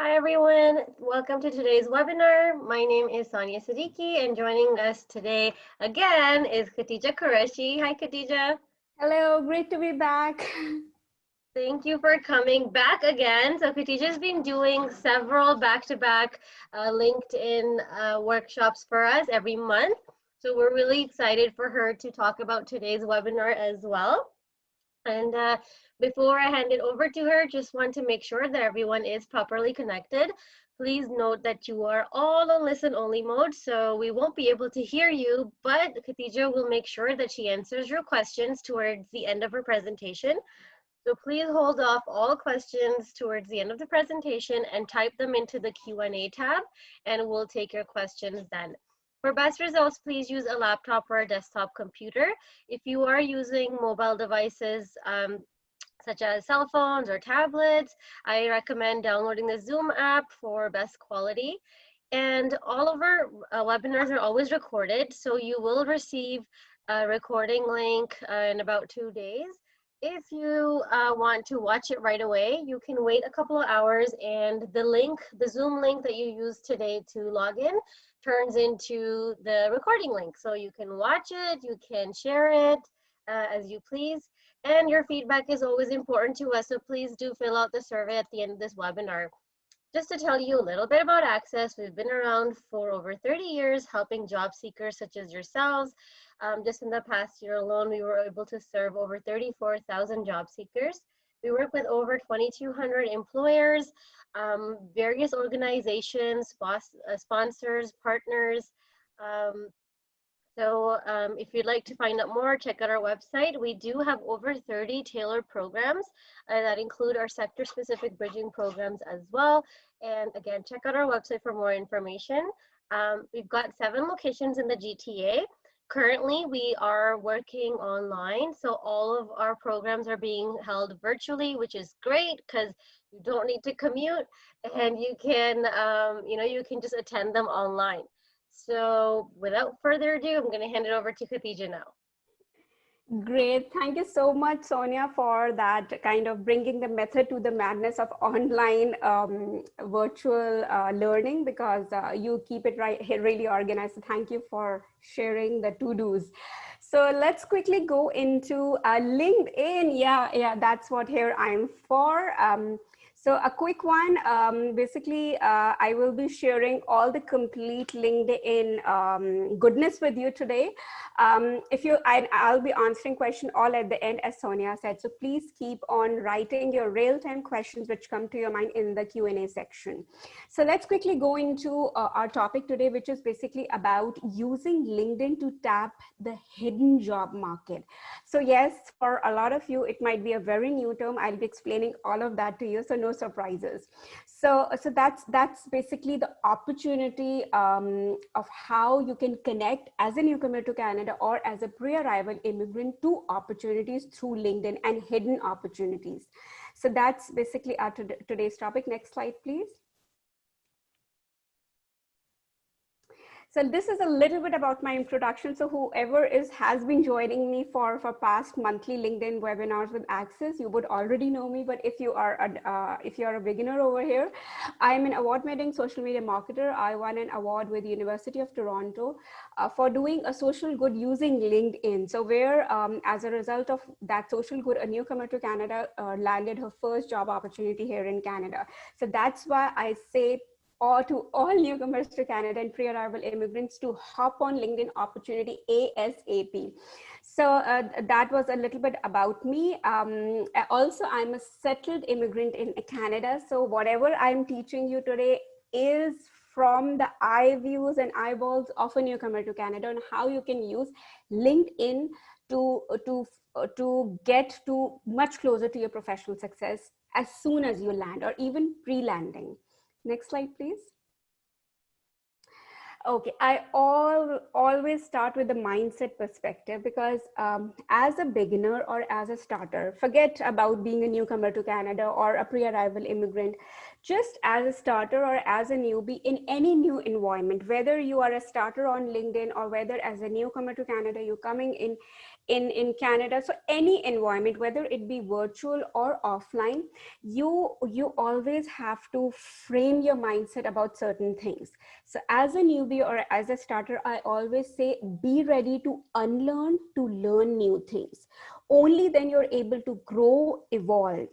Hi everyone, welcome to today's webinar. My name is Sonia Siddiqui and joining us today again is Khadija Qureshi. Hi Khadija. Hello, great to be back. Thank you for coming back again. So Khadija's been doing several back-to-back LinkedIn workshops for us every month. So we're really excited for her to talk about today's webinar as well. And before I hand it over to her, just want to make sure that everyone is properly connected. Please note that you are all on listen only mode, so we won't be able to hear you, but Khadija will make sure that she answers your questions towards the end of her presentation. So please hold off all questions towards the end of the presentation and type them into the Q&A tab, and we'll take your questions then. For best results, please use a laptop or a desktop computer. If you are using mobile devices, such as cell phones or tablets, I recommend downloading the Zoom app for best quality. And all of our webinars are always recorded, so you will receive a recording link in about 2 days. If you want to watch it right away, you can wait a couple of hours and the Zoom link that you used today to log in turns into the recording link. So you can watch it, you can share it as you please. And your feedback is always important to us, so please do fill out the survey at the end of this webinar. Just to tell you a little bit about ACCES, we've been around for over 30 years helping job seekers such as yourselves. Just in the past year alone, we were able to serve over 34,000 job seekers. We work with over 2,200 employers, various organizations, sponsors, partners. If you'd like to find out more, check out our website. We do have over 30 tailored programs that include our sector-specific bridging programs as well. And again, check out our website for more information. We've got 7 locations in the GTA. Currently, we are working online, so all of our programs are being held virtually, which is great because you don't need to commute, and you can, you can just attend them online. So without further ado, I'm going to hand it over to Khadija now. Great. Thank you so much, Sonia, for that kind of bringing the method to the madness of online virtual learning, because you keep it really organized. So thank you for sharing the to-dos. So let's quickly go into LinkedIn. Yeah, that's what here I'm for. So a quick one, basically, I will be sharing all the complete LinkedIn goodness with you today. I'll be answering questions all at the end, as Sonia said. So please keep on writing your real-time questions which come to your mind in the Q&A section. So let's quickly go into our topic today, which is basically about using LinkedIn to tap the hidden job market. So yes, for a lot of you, it might be a very new term. I'll be explaining all of that to you, so no surprises. So that's basically the opportunity of how you can connect as a newcomer to Canada or as a pre-arrival immigrant to opportunities through LinkedIn and hidden opportunities. So that's basically our today's topic. Next slide, please. So this is a little bit about my introduction. So whoever has been joining me for past monthly LinkedIn webinars with ACCES, you would already know me. But if you are a beginner over here, I'm an award-winning social media marketer. I won an award with the University of Toronto for doing a social good using LinkedIn. So where as a result of that social good, a newcomer to Canada landed her first job opportunity here in Canada. So that's why I say or to all newcomers to Canada and pre-arrival immigrants to hop on LinkedIn opportunity ASAP. So that was a little bit about me. Also, I'm a settled immigrant in Canada. So whatever I'm teaching you today is from the eye views and eyeballs of a newcomer to Canada and how you can use LinkedIn to get to much closer to your professional success as soon as you land or even pre-landing. Next slide, please. Okay, I always start with the mindset perspective because as a beginner or as a starter, forget about being a newcomer to Canada or a pre-arrival immigrant. just as a starter or as a newbie in any new environment, whether you are a starter on LinkedIn or whether as a newcomer to Canada, you're coming in Canada. So any environment, whether it be virtual or offline, you always have to frame your mindset about certain things. So as a newbie or as a starter, I always say, be ready to unlearn, to learn new things. Only then you're able to grow, evolve,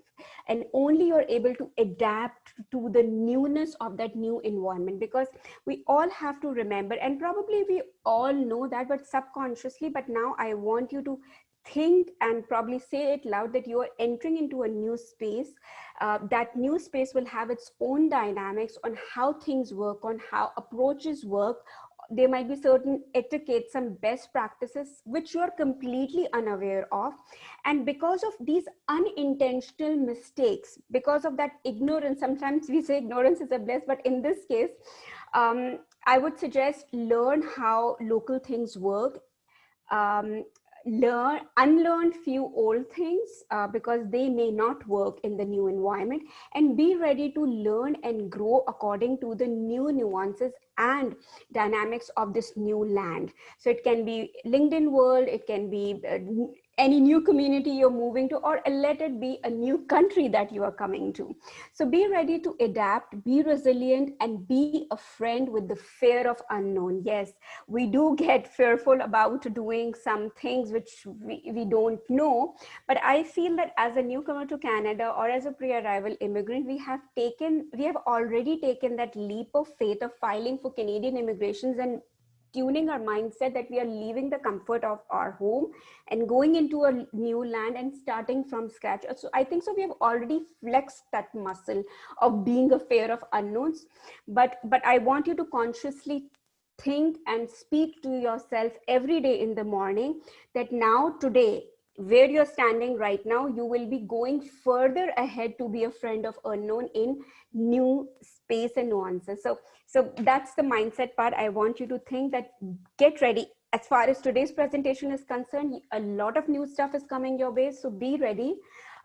and only you're able to adapt to the newness of that new environment. Because we all have to remember, and probably we all know that, but subconsciously, but now I want you to think and probably say it loud, that you are entering into a new space. That new space will have its own dynamics on how things work, on how approaches work. There might be certain etiquette, some best practices which you are completely unaware of. And because of these unintentional mistakes, because of that ignorance, sometimes we say ignorance is a bliss, but in this case, I would suggest learn how local things work. um, Unlearn few old things because they may not work in the new environment, and be ready to learn and grow according to the new nuances and dynamics of this new land. So it can be LinkedIn world, it can be any new community you're moving to, or let it be a new country that you are coming to. So be ready to adapt, be resilient, and be a friend with the fear of unknown. Yes, we do get fearful about doing some things which we don't know. But I feel that as a newcomer to Canada or as a pre-arrival immigrant, we have already taken that leap of faith of filing for Canadian immigrations and tuning our mindset that we are leaving the comfort of our home and going into a new land and starting from scratch. So I think so we have already flexed that muscle of being a fear of unknowns. But I want you to consciously think and speak to yourself every day in the morning that now, today, where you're standing right now, you will be going further ahead to be a friend of unknown in new space and nuances. So that's the mindset part. I want you to think that, get ready. As far as today's presentation is concerned, a lot of new stuff is coming your way. So be ready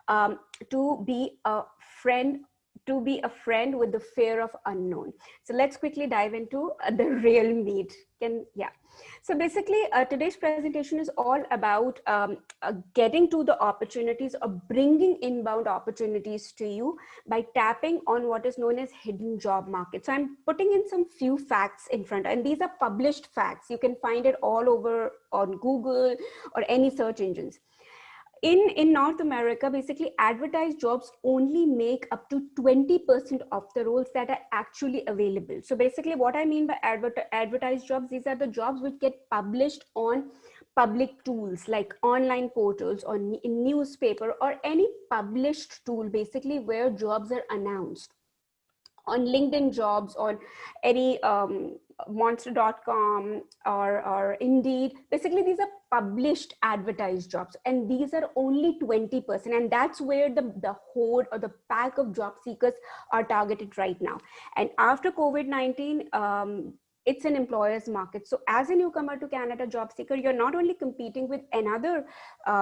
um, to be a friend with the fear of unknown. So let's quickly dive into the real meat. So basically, today's presentation is all about getting to the opportunities or bringing inbound opportunities to you by tapping on what is known as hidden job market. So I'm putting in some few facts in front, and these are published facts. You can find it all over on Google or any search engines. In North America, basically advertised jobs only make up to 20% of the roles that are actually available. So basically what I mean by advertised jobs, these are the jobs which get published on public tools like online portals or in newspaper or any published tool, basically where jobs are announced on LinkedIn jobs, on any monster.com or Indeed. Basically, these are published advertised jobs, and these are only 20%. And that's where the horde or the pack of job seekers are targeted right now. And after COVID-19, it's an employer's market. So as a newcomer to Canada job seeker, you're not only competing with another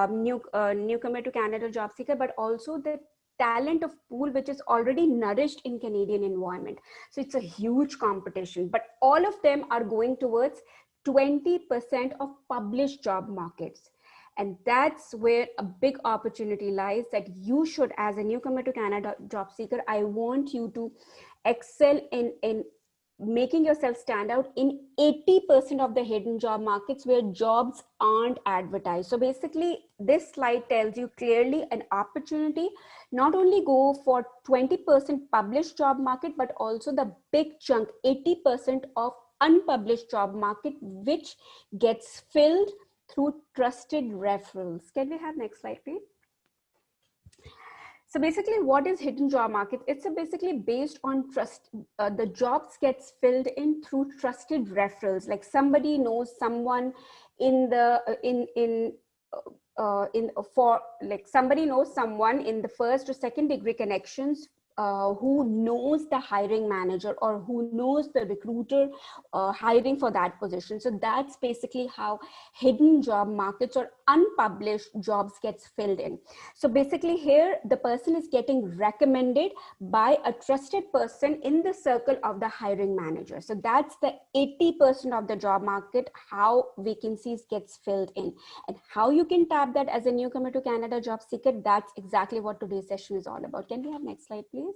newcomer to Canada job seeker, but also the talent of pool which is already nourished in Canadian environment. So it's a huge competition, but all of them are going towards 20% of published job markets. And that's where a big opportunity lies, that you should, as a newcomer to Canada job seeker, I want you to excel in making yourself stand out in 80% of the hidden job markets where jobs aren't advertised. So basically, this slide tells you clearly an opportunity, not only go for 20% published job market, but also the big chunk, 80% of unpublished job market, which gets filled through trusted referrals. Can we have next slide, please? So basically, what is hidden job market? It's basically based on trust. The jobs gets filled in through trusted referrals. Like somebody knows someone somebody knows someone in the first or second degree connections who knows the hiring manager or who knows the recruiter hiring for that position. So that's basically how hidden job markets or unpublished jobs gets filled in. So basically here the person is getting recommended by a trusted person in the circle of the hiring manager. So that's the 80% of the job market, how vacancies gets filled in. And how you can tap that as a newcomer to Canada job seeker, that's exactly what today's session is all about. Can we have next slide, please?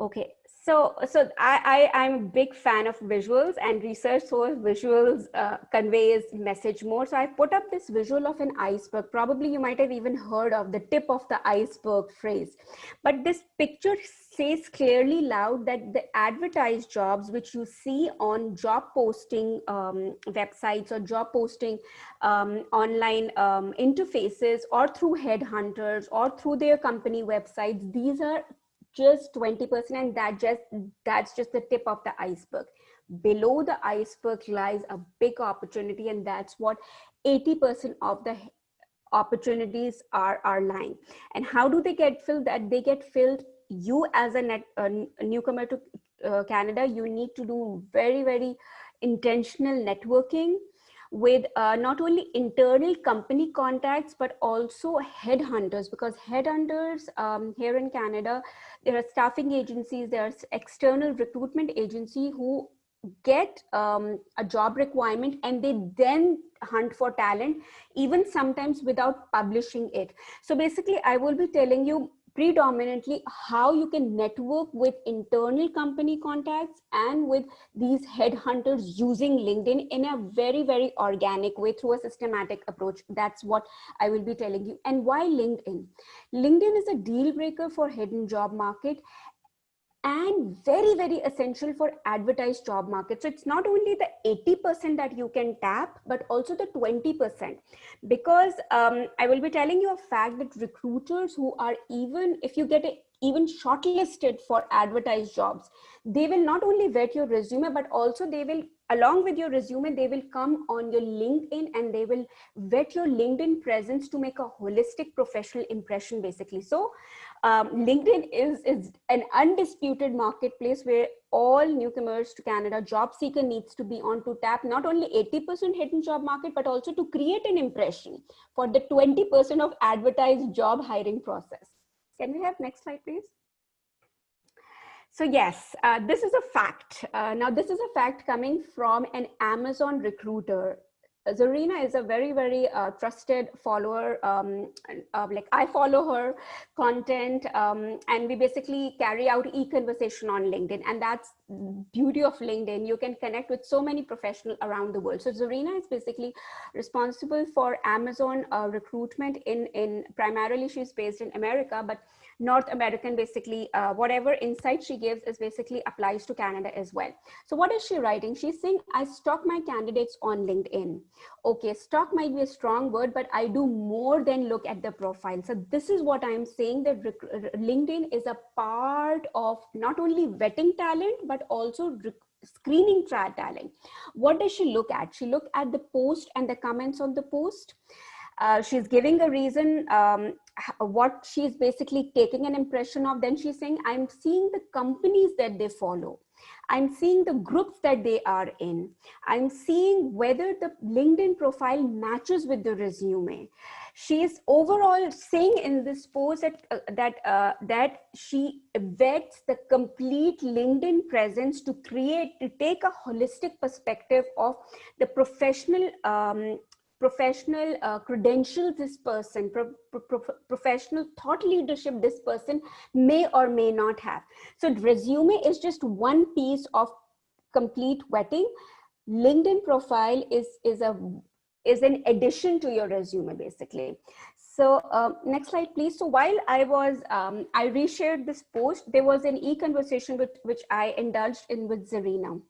Okay, so I'm a big fan of visuals, and research shows visuals conveys message more. So I put up this visual of an iceberg. Probably you might have even heard of the tip of the iceberg phrase, but this picture says clearly loud that the advertised jobs which you see on job posting websites or job posting online interfaces or through headhunters or through their company websites, these are just 20%, and that's just the tip of the iceberg. Below the iceberg lies a big opportunity, and that's what 80% of the opportunities are lying. And how do they get filled? That they get filled, you as a newcomer to Canada, you need to do very intentional networking with not only internal company contacts but also headhunters, because headhunters here in Canada, there are staffing agencies, there's external recruitment agency who get a job requirement and they then hunt for talent, even sometimes without publishing it. So basically I will be telling you predominantly how you can network with internal company contacts and with these headhunters using LinkedIn in a very organic way through a systematic approach. That's what I will be telling you. And why LinkedIn? LinkedIn is a deal breaker for hidden job market and very essential for advertised job market. So it's not only the 80% that you can tap, but also the 20%, because I will be telling you a fact that recruiters who are, even if you get even shortlisted for advertised jobs, they will not only vet your resume, but also they will, along with your resume, they will come on your LinkedIn and they will vet your LinkedIn presence to make a holistic professional impression, basically. So LinkedIn is an undisputed marketplace where all newcomers to Canada job seeker needs to be on to tap not only 80% hidden job market, but also to create an impression for the 20% of advertised job hiring process. Can we have next slide, please? So yes, this is a fact. Now this is a fact coming from an Amazon recruiter. Zarina is a very trusted follower. Like I follow her content, and we basically carry out e-conversation on LinkedIn, and that's beauty of LinkedIn. You can connect with so many professionals around the world. So Zarina is basically responsible for Amazon recruitment in primarily she's based in America, but North American, basically whatever insight she gives is basically applies to Canada as well. So what is she writing? She's saying, I stalk my candidates on LinkedIn. Okay, stalk might be a strong word, but I do more than look at the profile. So this is what I'm saying, that LinkedIn is a part of not only vetting talent, but also screening talent. What does she look at? She look at the post and the comments on the post. She's giving a reason, what she's basically taking an impression of. Then she's saying, I'm seeing the companies that they follow. I'm seeing the groups that they are in. I'm seeing whether the LinkedIn profile matches with the resume. She's overall saying in this post that she vets the complete LinkedIn presence to take a holistic perspective of the professional credentials this person, professional thought leadership this person may or may not have. So resume is just one piece of complete vetting. LinkedIn profile is an addition to your resume, basically. So next slide, please. So while I reshared this post, there was an e-conversation which I indulged in with Zarina.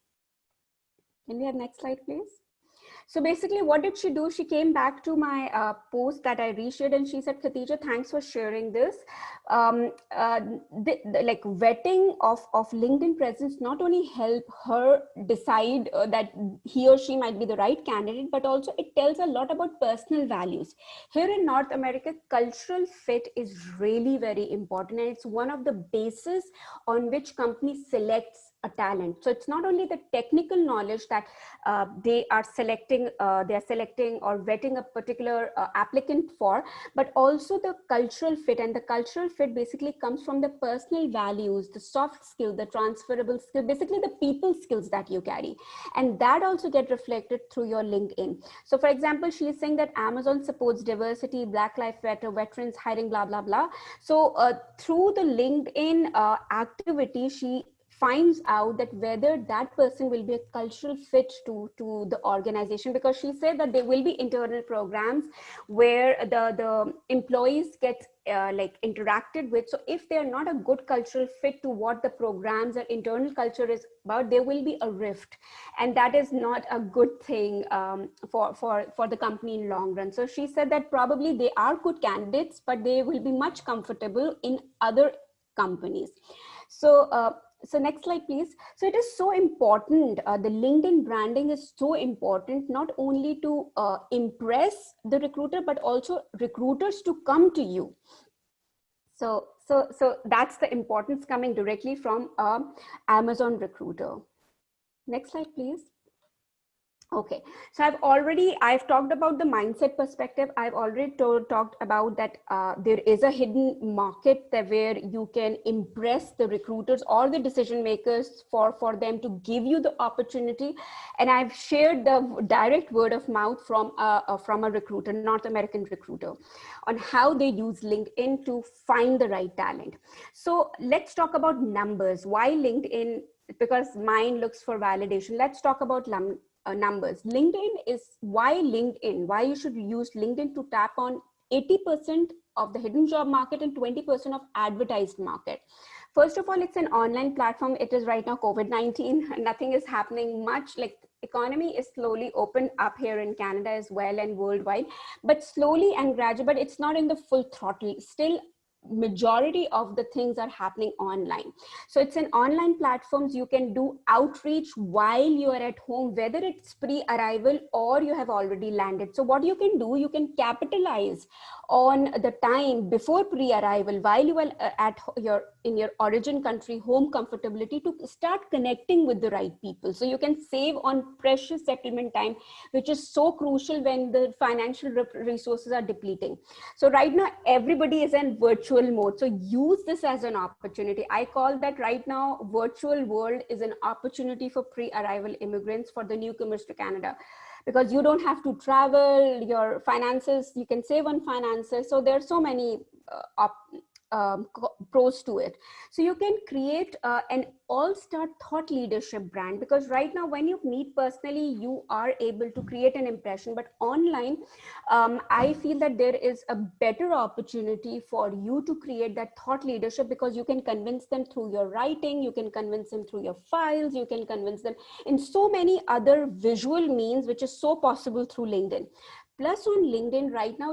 Can we have next slide, please? So basically, what did she do? She came back to my post that I reshared, and she said, Khatija, thanks for sharing this. Like vetting of LinkedIn presence not only help her decide that he or she might be the right candidate, but also it tells a lot about personal values. Here in North America, cultural fit is really very important, and it's one of the bases on which companies selects a talent. So it's not only the technical knowledge that they are selecting or vetting a particular applicant for, but also the cultural fit. And the cultural fit basically comes from the personal values, the soft skill, the transferable skill, basically the people skills that you carry, and that also get reflected through your LinkedIn. So for example, she is saying that Amazon supports diversity, Black Lives Matter, veterans hiring, blah blah blah. So through the LinkedIn activity, she finds out that whether that person will be a cultural fit to the organization, because she said that there will be internal programs where the employees get like interacted with. So if they're not a good cultural fit to what the programs or internal culture is about, there will be a rift, and that is not a good thing for the company in long run. So she said that probably they are good candidates, but they will be much comfortable in other companies. So next slide, please. So it is so important. The LinkedIn branding is so important, not only to impress the recruiter, but also recruiters to come to you. So that's the importance coming directly from Amazon recruiter. Next slide, please. Okay, so I've talked about the mindset perspective. I've already talked about that there is a hidden market where you can impress the recruiters or the decision makers for them to give you the opportunity. And I've shared the direct word of mouth from a recruiter, North American recruiter, on how they use LinkedIn to find the right talent. So let's talk about numbers. Why LinkedIn? Because mind looks for validation. Let's talk about numbers. LinkedIn is why you should use LinkedIn to tap on 80% of the hidden job market and 20% of advertised market. First of all, it's an online platform. It is right now COVID-19. Nothing is happening much. Like economy is slowly opened up here in Canada as well and worldwide, but slowly and gradually, but it's not in the full throttle. Still, majority of the things are happening online. So it's an online platforms. You can do outreach while you are at home, whether it's pre-arrival or you have already landed. So what you can do, you can capitalize on the time before pre-arrival while you are in your origin country, home comfortability, to start connecting with the right people. So you can save on precious settlement time, which is so crucial when the financial resources are depleting. So right now everybody is in virtual mode. So use this as an opportunity. I call that right now virtual world is an opportunity for pre-arrival immigrants, for the newcomers to Canada, because you don't have to travel, your finances, you can save on finances. So there are so many pros to it. So you can create an all-star thought leadership brand, because right now when you meet personally, you are able to create an impression, but online, I feel that there is a better opportunity for you to create that thought leadership, because you can convince them through your writing, you can convince them through your files, you can convince them in so many other visual means, which is so possible through LinkedIn. Plus on LinkedIn right now,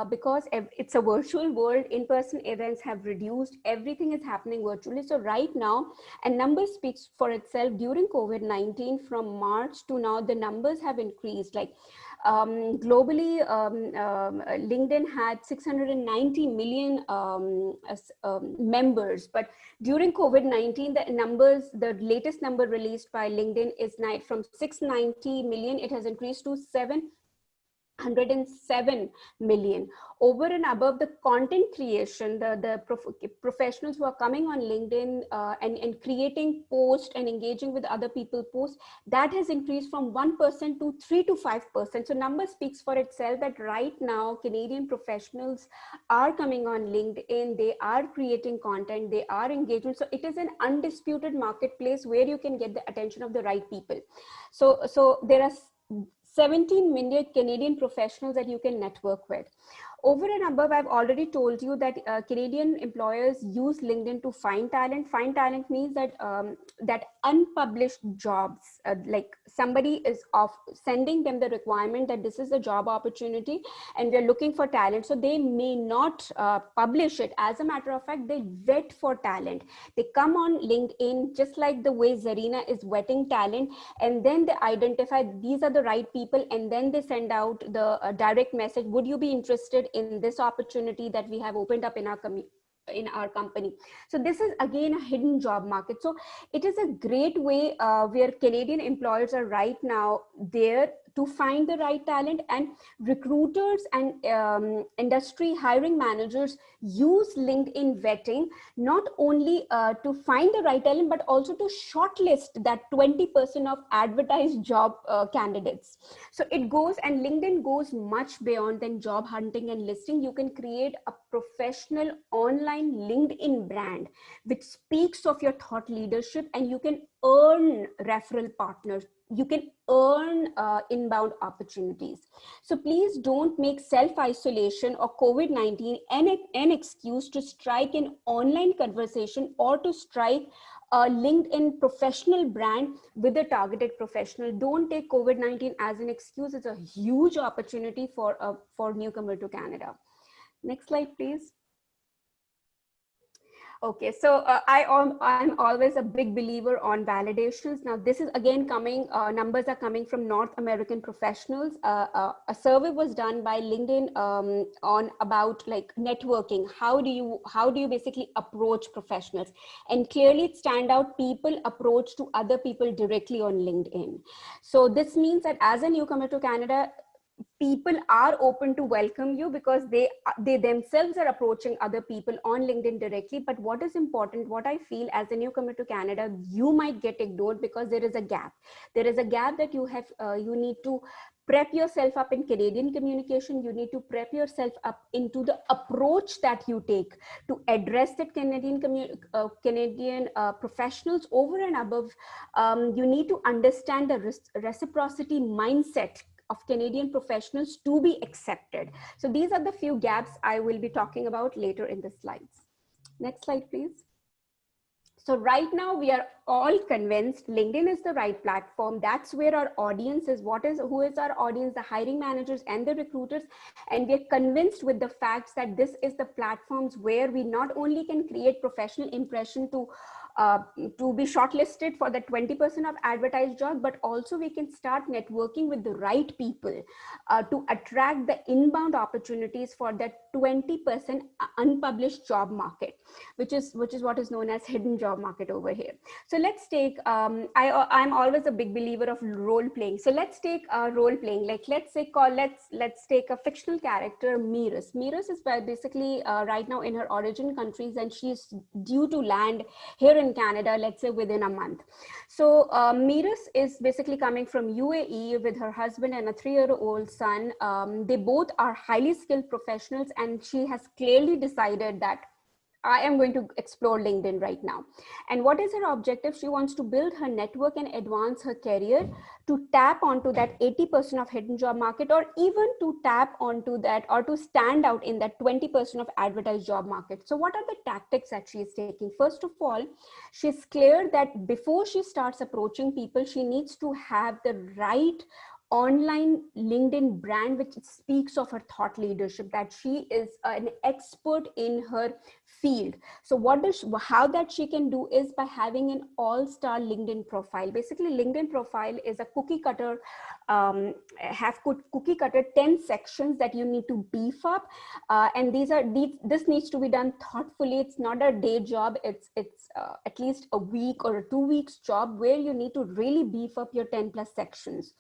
because it's a virtual world, in-person events have reduced, everything is happening virtually. So right now, and number speaks for itself, during COVID-19 from March to now, the numbers have increased. Like globally, LinkedIn had 690 million members, but during COVID-19, the numbers, the latest number released by LinkedIn is from 690 million, it has increased to 707 million. Over and above the content creation, the professionals who are coming on LinkedIn and creating posts and engaging with other people posts, that has increased from 1% to 3 to 5%. So number speaks for itself that right now Canadian professionals are coming on LinkedIn, they are creating content, they are engaging. So it is an undisputed marketplace where you can get the attention of the right people. So there are 17 million Canadian professionals that you can network with. Over and above, I've already told you that Canadian employers use LinkedIn to find talent. Find talent means that that unpublished jobs, like somebody is sending them the requirement that this is a job opportunity and we're looking for talent. So they may not publish it. As a matter of fact, they vet for talent. They come on LinkedIn, just like the way Zarina is vetting talent, and then they identify these are the right people, and then they send out the direct message, would you be interested in this opportunity that we have opened up in our company. So this is again a hidden job market. So it is a great way where Canadian employers are right now there to find the right talent, and recruiters and industry hiring managers use LinkedIn vetting not only to find the right talent, but also to shortlist that 20% of advertised job candidates. So it goes, and LinkedIn goes much beyond than job hunting and listing. You can create a professional online LinkedIn brand which speaks of your thought leadership, and you can earn referral partners. You can earn inbound opportunities. So please don't make self-isolation or COVID-19 an excuse to strike an online conversation or to strike a LinkedIn professional brand with a targeted professional. Don't take COVID-19 as an excuse. It's a huge opportunity for newcomer to Canada. Next slide, please. Okay, so I'm always a big believer on validations. Now, this is again coming, numbers are coming from North American professionals. A survey was done by LinkedIn on about like networking. How do you basically approach professionals? And clearly it stand out, people approach to other people directly on LinkedIn. So this means that as a newcomer to Canada, people are open to welcome you because they themselves are approaching other people on LinkedIn directly. But what is important, what I feel as a newcomer to Canada, you might get ignored because there is a gap. There is a gap that you have, you need to prep yourself up in Canadian communication. You need to prep yourself up into the approach that you take to address that Canadian professionals. Over and above, you need to understand the reciprocity mindset of Canadian professionals to be accepted. So these are the few gaps I will be talking about later in the slides. Next slide, please. So right now we are all convinced LinkedIn is the right platform. That's where our audience is. Who is our audience? The hiring managers and the recruiters. And we're convinced with the facts that this is the platforms where we not only can create professional impression to be shortlisted for the 20% of advertised job, but also we can start networking with the right people to attract the inbound opportunities for that 20% unpublished job market, which is what is known as hidden job market over here. So let's take, I'm always a big believer of role playing. So let's take role playing, like let's take a fictional character, Miras. Miras is basically right now in her origin countries, and she's due to land here in Canada, let's say within a month. So Miras is basically coming from UAE with her husband and a 3-year-old son. They both are highly skilled professionals, and she has clearly decided that I am going to explore LinkedIn right now. And what is her objective? She wants to build her network and advance her career to tap onto that 80% of hidden job market, or even to tap onto that, or to stand out in that 20% of advertised job market. So what are the tactics that she is taking? First of all, she's clear that before she starts approaching people, she needs to have the right online LinkedIn brand which speaks of her thought leadership, that she is an expert in her field. So how that she can do is by having an all-star LinkedIn profile. Basically, LinkedIn profile is a cookie cutter, cookie cutter 10 sections that you need to beef up, and this needs to be done thoughtfully. It's not a day job. It's at least a week or a 2 weeks job where you need to really beef up your 10 plus sections.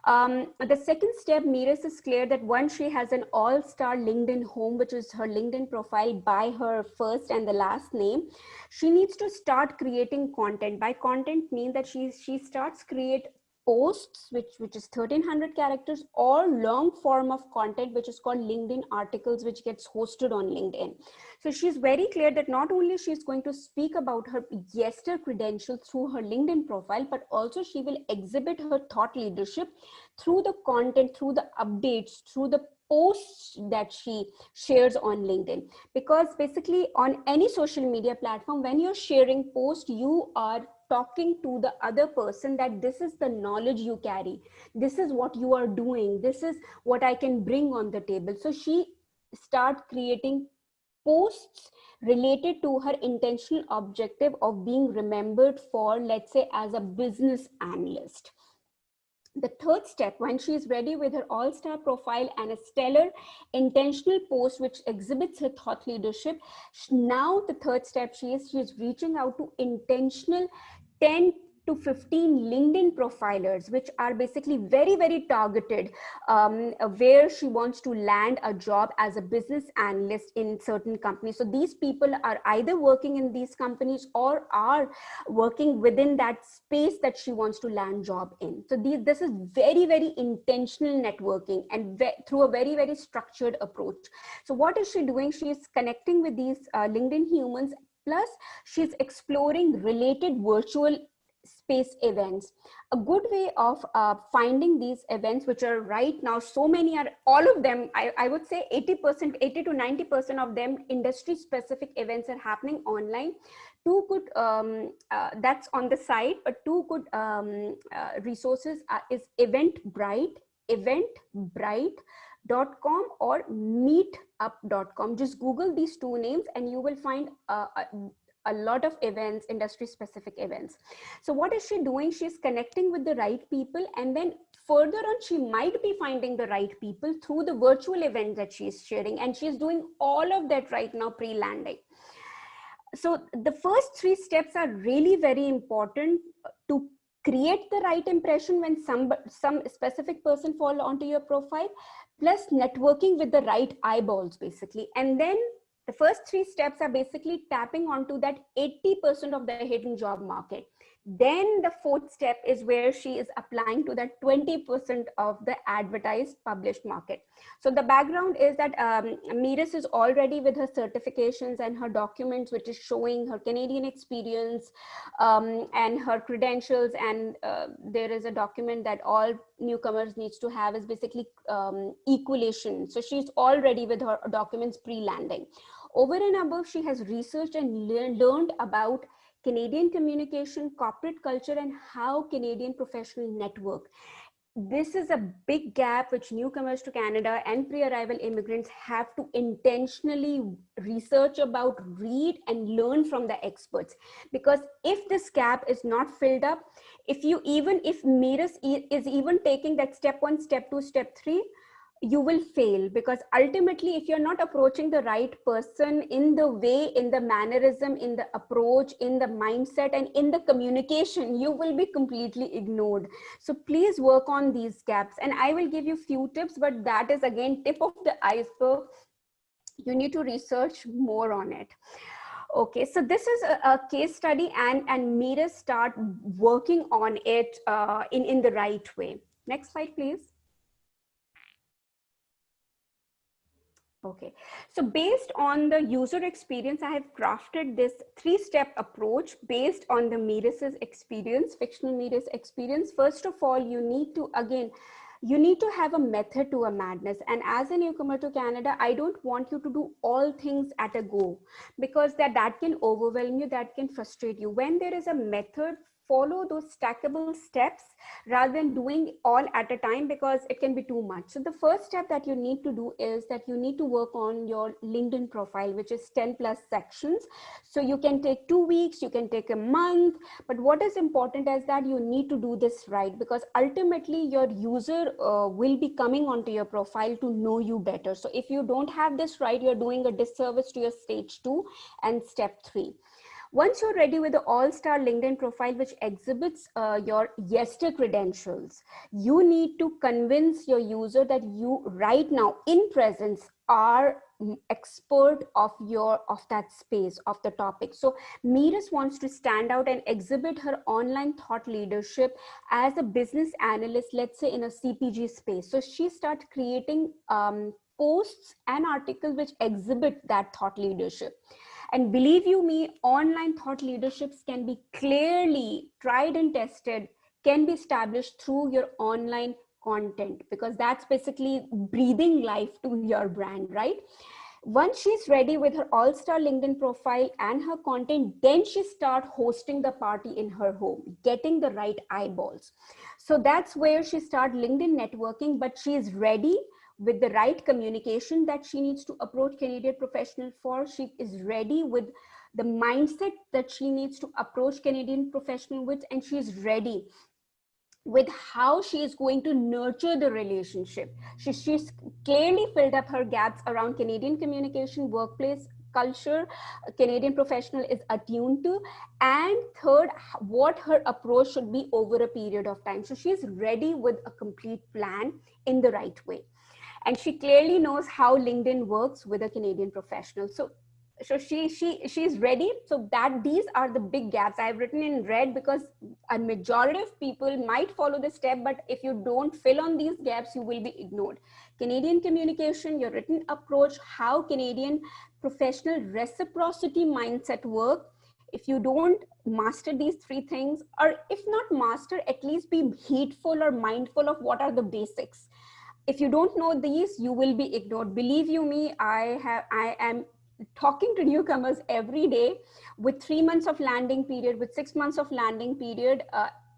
The second step, Miras is clear that once she has an all-star LinkedIn home, which is her LinkedIn profile by her first and the last name, she needs to start creating content. By content mean that she starts create posts, which is 1300 characters, or long form of content, which is called LinkedIn articles, which gets hosted on LinkedIn. So she's very clear that not only she's going to speak about her Yester credentials through her LinkedIn profile, but also she will exhibit her thought leadership through the content, through the updates, through the posts that she shares on LinkedIn. Because basically on any social media platform, when you're sharing posts, you are talking to the other person that this is the knowledge you carry, this is what you are doing, this is what I can bring on the table. So she start creating posts related to her intentional objective of being remembered for, let's say, as a business analyst. The third step, when she is ready with her all-star profile and a stellar intentional post which exhibits her thought leadership, now the third step, she is reaching out to intentional 10 to 15 LinkedIn profilers, which are basically very, very targeted, where she wants to land a job as a business analyst in certain companies. So these people are either working in these companies or are working within that space that she wants to land job in. So this is very, very intentional networking and through a very, very structured approach. So what is she doing? She is connecting with these LinkedIn humans, plus she's exploring related virtual space events. A good way of finding these events, which are right now, so many are, all of them, I would say 80%, 80 to 90% of them, industry specific events are happening online. Two good, that's on the site, but two good resources is Eventbrite, eventbrite.com or meetup.com. Just Google these two names and you will find a lot of events, industry specific events. So what is she doing? She's connecting with the right people, and then further on, she might be finding the right people through the virtual event that she's sharing. And she's doing all of that right now pre-landing. So the first three steps are really very important to create the right impression when some specific person fall onto your profile, plus networking with the right eyeballs basically. And then the first three steps are basically tapping onto that 80% of the hidden job market. Then the fourth step is where she is applying to that 20% of the advertised published market. So the background is that Meeris is already with her certifications and her documents, which is showing her Canadian experience and her credentials. And there is a document that all newcomers needs to have is basically equalation. So she's already with her documents pre-landing. Over and above, she has researched and learned about Canadian communication, corporate culture, and how Canadian professionals network. This is a big gap which newcomers to Canada and pre-arrival immigrants have to intentionally research about, read, and learn from the experts. Because if this gap is not filled up, if Meeris is even taking that step 1, step 2, step 3, you will fail, because ultimately if you're not approaching the right person in the way, in the mannerism, in the approach, in the mindset, and in the communication, you will be completely ignored. So please work on these gaps, and I will give you few tips, but that is again tip of the iceberg. You need to research more on it. Okay, so this is a case study, and Meeris start working on it in the right way. Next slide, please. Okay, so based on the user experience, I have crafted this 3-step approach based on the Meeris's experience, fictional Meeris experience. First of all, you need to have a method to a madness. And as a newcomer to Canada, I don't want you to do all things at a go, because that can overwhelm you, that can frustrate you. When there is a method, follow those stackable steps rather than doing all at a time, because it can be too much. So the first step that you need to do is that you need to work on your LinkedIn profile, which is 10 plus sections. So you can take 2 weeks, you can take a month, but what is important is that you need to do this right, because ultimately your user will be coming onto your profile to know you better. So if you don't have this right, you're doing a disservice to your stage 2 and step 3. Once you're ready with the all-star LinkedIn profile, which exhibits your yester credentials, you need to convince your user that you right now in presence are expert of that space, of the topic. So Miras wants to stand out and exhibit her online thought leadership as a business analyst, let's say in a CPG space. So she starts creating posts and articles which exhibit that thought leadership. And believe you me, online thought leaderships can be clearly tried and tested, can be established through your online content, because that's basically breathing life to your brand, right? Once she's ready with her all-star LinkedIn profile and her content, then she start hosting the party in her home, getting the right eyeballs. So that's where she start LinkedIn networking, but she is ready with the right communication that she needs to approach Canadian professional for. She is ready with the mindset that she needs to approach Canadian professional with, and she is ready with how she is going to nurture the relationship. She's clearly filled up her gaps around Canadian communication, workplace culture, Canadian professional is attuned to, and third, what her approach should be over a period of time. So she's ready with a complete plan in the right way. And she clearly knows how LinkedIn works with a Canadian professional. So she's ready. So that these are the big gaps I've written in red, because a majority of people might follow this step, but if you don't fill on these gaps, you will be ignored. Canadian communication, your written approach, how Canadian professional reciprocity mindset work. If you don't master these three things, or if not master, at least be heedful or mindful of what are the basics. If you don't know these, you will be ignored. Believe you me, I am talking to newcomers every day with 3 months of landing period, with 6 months of landing period,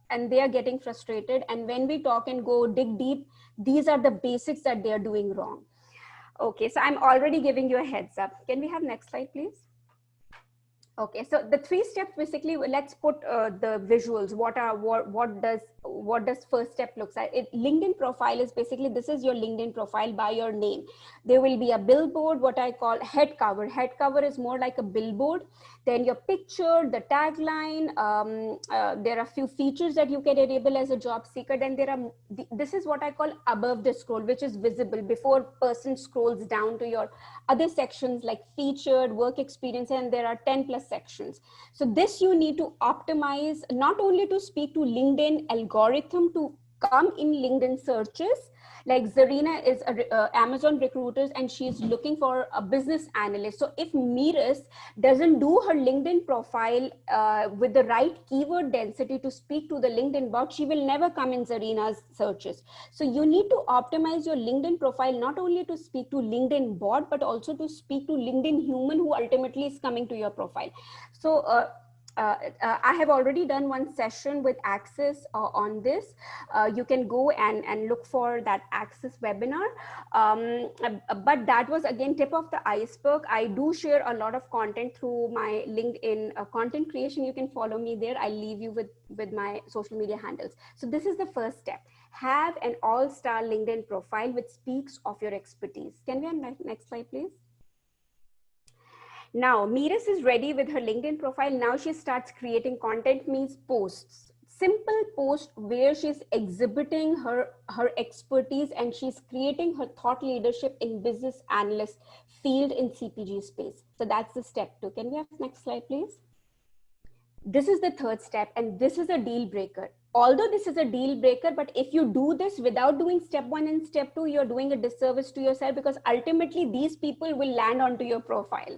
and they are getting frustrated. And when we talk and go dig deep, these are the basics that they are doing wrong. Okay, so I'm already giving you a heads up. Can we have next slide, please? Okay, so the 3 steps basically, let's put the visuals. What does first step looks like? LinkedIn profile is basically, this is your LinkedIn profile by your name. There will be a billboard, what I call head cover. Head cover is more like a billboard. Then your picture, the tagline. There are a few features that you can enable as a job seeker. Then this is what I call above the scroll, which is visible before person scrolls down to your other sections like featured, work experience, and there are 10 plus sections. So this you need to optimize, not only to speak to LinkedIn algorithm to come in LinkedIn searches. Like Zarina is Amazon recruiters, and she's looking for a business analyst. So if Miras doesn't do her LinkedIn profile with the right keyword density to speak to the LinkedIn bot, she will never come in Zarina's searches. So you need to optimize your LinkedIn profile, not only to speak to LinkedIn bot, but also to speak to LinkedIn human who ultimately is coming to your profile. So I have already done one session with ACCES on this. You can go and look for that ACCES webinar. But that was again tip of the iceberg. I do share a lot of content through my LinkedIn content creation. You can follow me there. I'll leave you with my social media handles. So this is the first step. Have an all-star LinkedIn profile which speaks of your expertise. Can we have next slide, please? Now, Miras is ready with her LinkedIn profile. Now she starts creating content, means posts. Simple post where she's exhibiting her expertise, and she's creating her thought leadership in business analyst field in CPG space. So that's the step 2. Can we have next slide, please? This is the third step, and this is a deal breaker. Although this is a deal breaker, but if you do this without doing step 1 and step 2, you're doing a disservice to yourself, because ultimately these people will land onto your profile.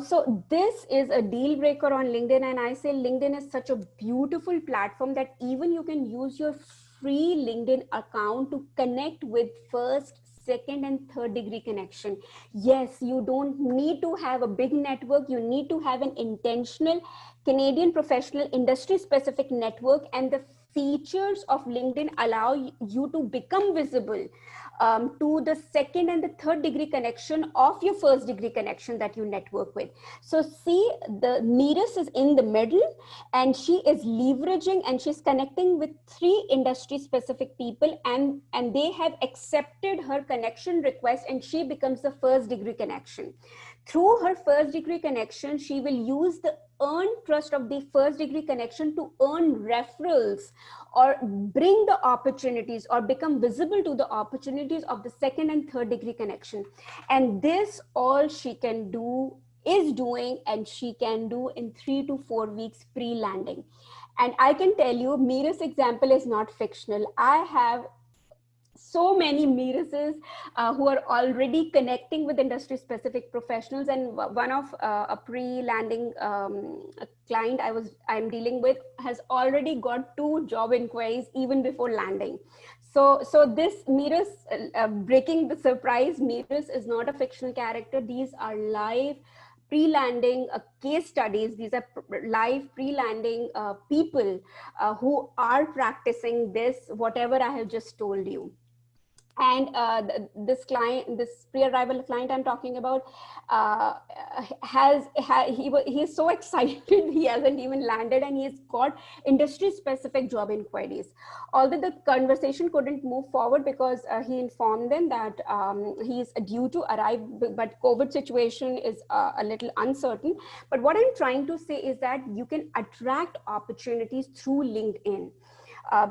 So this is a deal breaker on LinkedIn, and I say LinkedIn is such a beautiful platform that even you can use your free LinkedIn account to connect with first, second, and third degree connection. Yes, you don't need to have a big network. You need to have an intentional Canadian professional industry specific network, and the features of LinkedIn allow you to become visible to the second and the third degree connection of your first degree connection that you network with. So see, the Miras is in the middle, and she is leveraging, and she's connecting with 3 industry specific people, and they have accepted her connection request, and she becomes the first degree connection. Through her first degree connection, she will use the earn trust of the first degree connection, to earn referrals, or bring the opportunities or become visible to the opportunities of the second and third degree connection. And this all she can do, is doing, and she can do in 3 to 4 weeks pre-landing. And I can tell you, Mira's example is not fictional. I have so many Mirises who are already connecting with industry specific professionals, and one of a pre-landing client I'm dealing with has already got 2 job inquiries even before landing. So this Miras, breaking the surprise, Miras is not a fictional character. These are live pre-landing case studies. These are live pre-landing people who are practicing this, whatever I have just told you. And this client, this pre-arrival client I'm talking about, he is so excited. He hasn't even landed, and he's got industry specific job inquiries. Although the conversation couldn't move forward because he informed them that he is due to arrive, but COVID situation is a little uncertain. But what I'm trying to say is that you can attract opportunities through LinkedIn.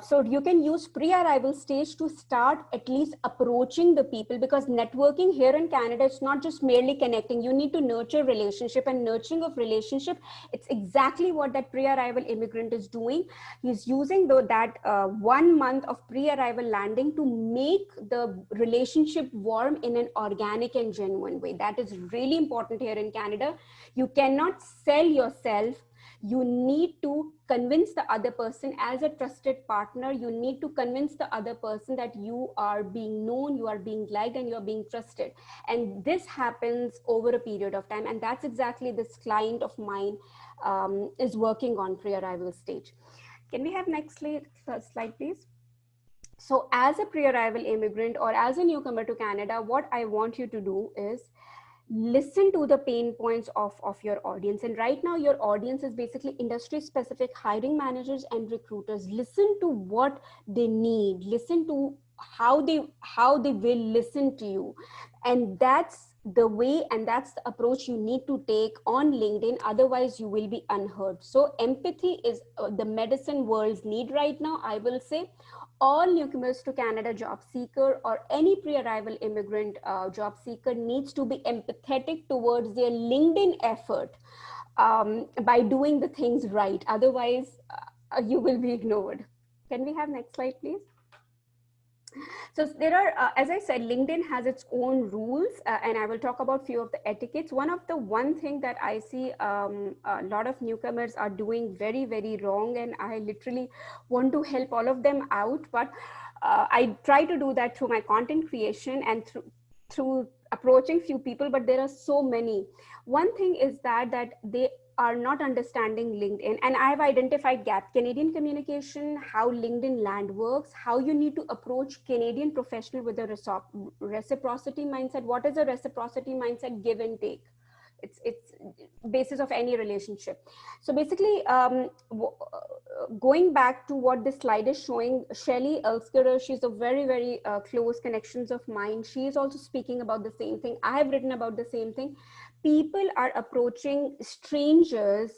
So you can use pre-arrival stage to start at least approaching the people, because networking here in Canada, it's not just merely connecting. You need to nurture relationship, and nurturing of relationship, it's exactly what that pre-arrival immigrant is doing. He's using that 1 month of pre-arrival landing to make the relationship warm in an organic and genuine way. That is really important here in Canada. You cannot sell yourself. You need to convince the other person as a trusted partner. You need to convince the other person that you are being known, you are being liked, and you are being trusted. And this happens over a period of time. And that's exactly this client of mine is working on pre-arrival stage. Can we have next slide, please? So as a pre-arrival immigrant or as a newcomer to Canada, what I want you to do is listen to the pain points of your audience. And right now your audience is basically industry specific hiring managers and recruiters. Listen to what they need, listen to how they will listen to you. And that's the way, and that's the approach you need to take on LinkedIn. Otherwise you will be unheard. So empathy is the medicine world's need right now. I will say all newcomers to Canada job seeker or any pre-arrival immigrant job seeker needs to be empathetic towards their LinkedIn effort by doing the things right. Otherwise, you will be ignored. Can we have next slide, please? So there are, as I said, LinkedIn has its own rules, and I will talk about few of the etiquettes. One thing that I see a lot of newcomers are doing very, very wrong, and I literally want to help all of them out, but I try to do that through my content creation and through approaching few people, but there are so many. One thing is that they are not understanding LinkedIn, and I have identified gap: Canadian communication, how LinkedIn land works, how you need to approach Canadian professional with a reciprocity mindset. What is a reciprocity mindset? Give and take. It's basis of any relationship. So basically, going back to what this slide is showing, Shelly Elsker, she's a very, very close connections of mine. She is also speaking about the same thing. I have written about the same thing. People are approaching strangers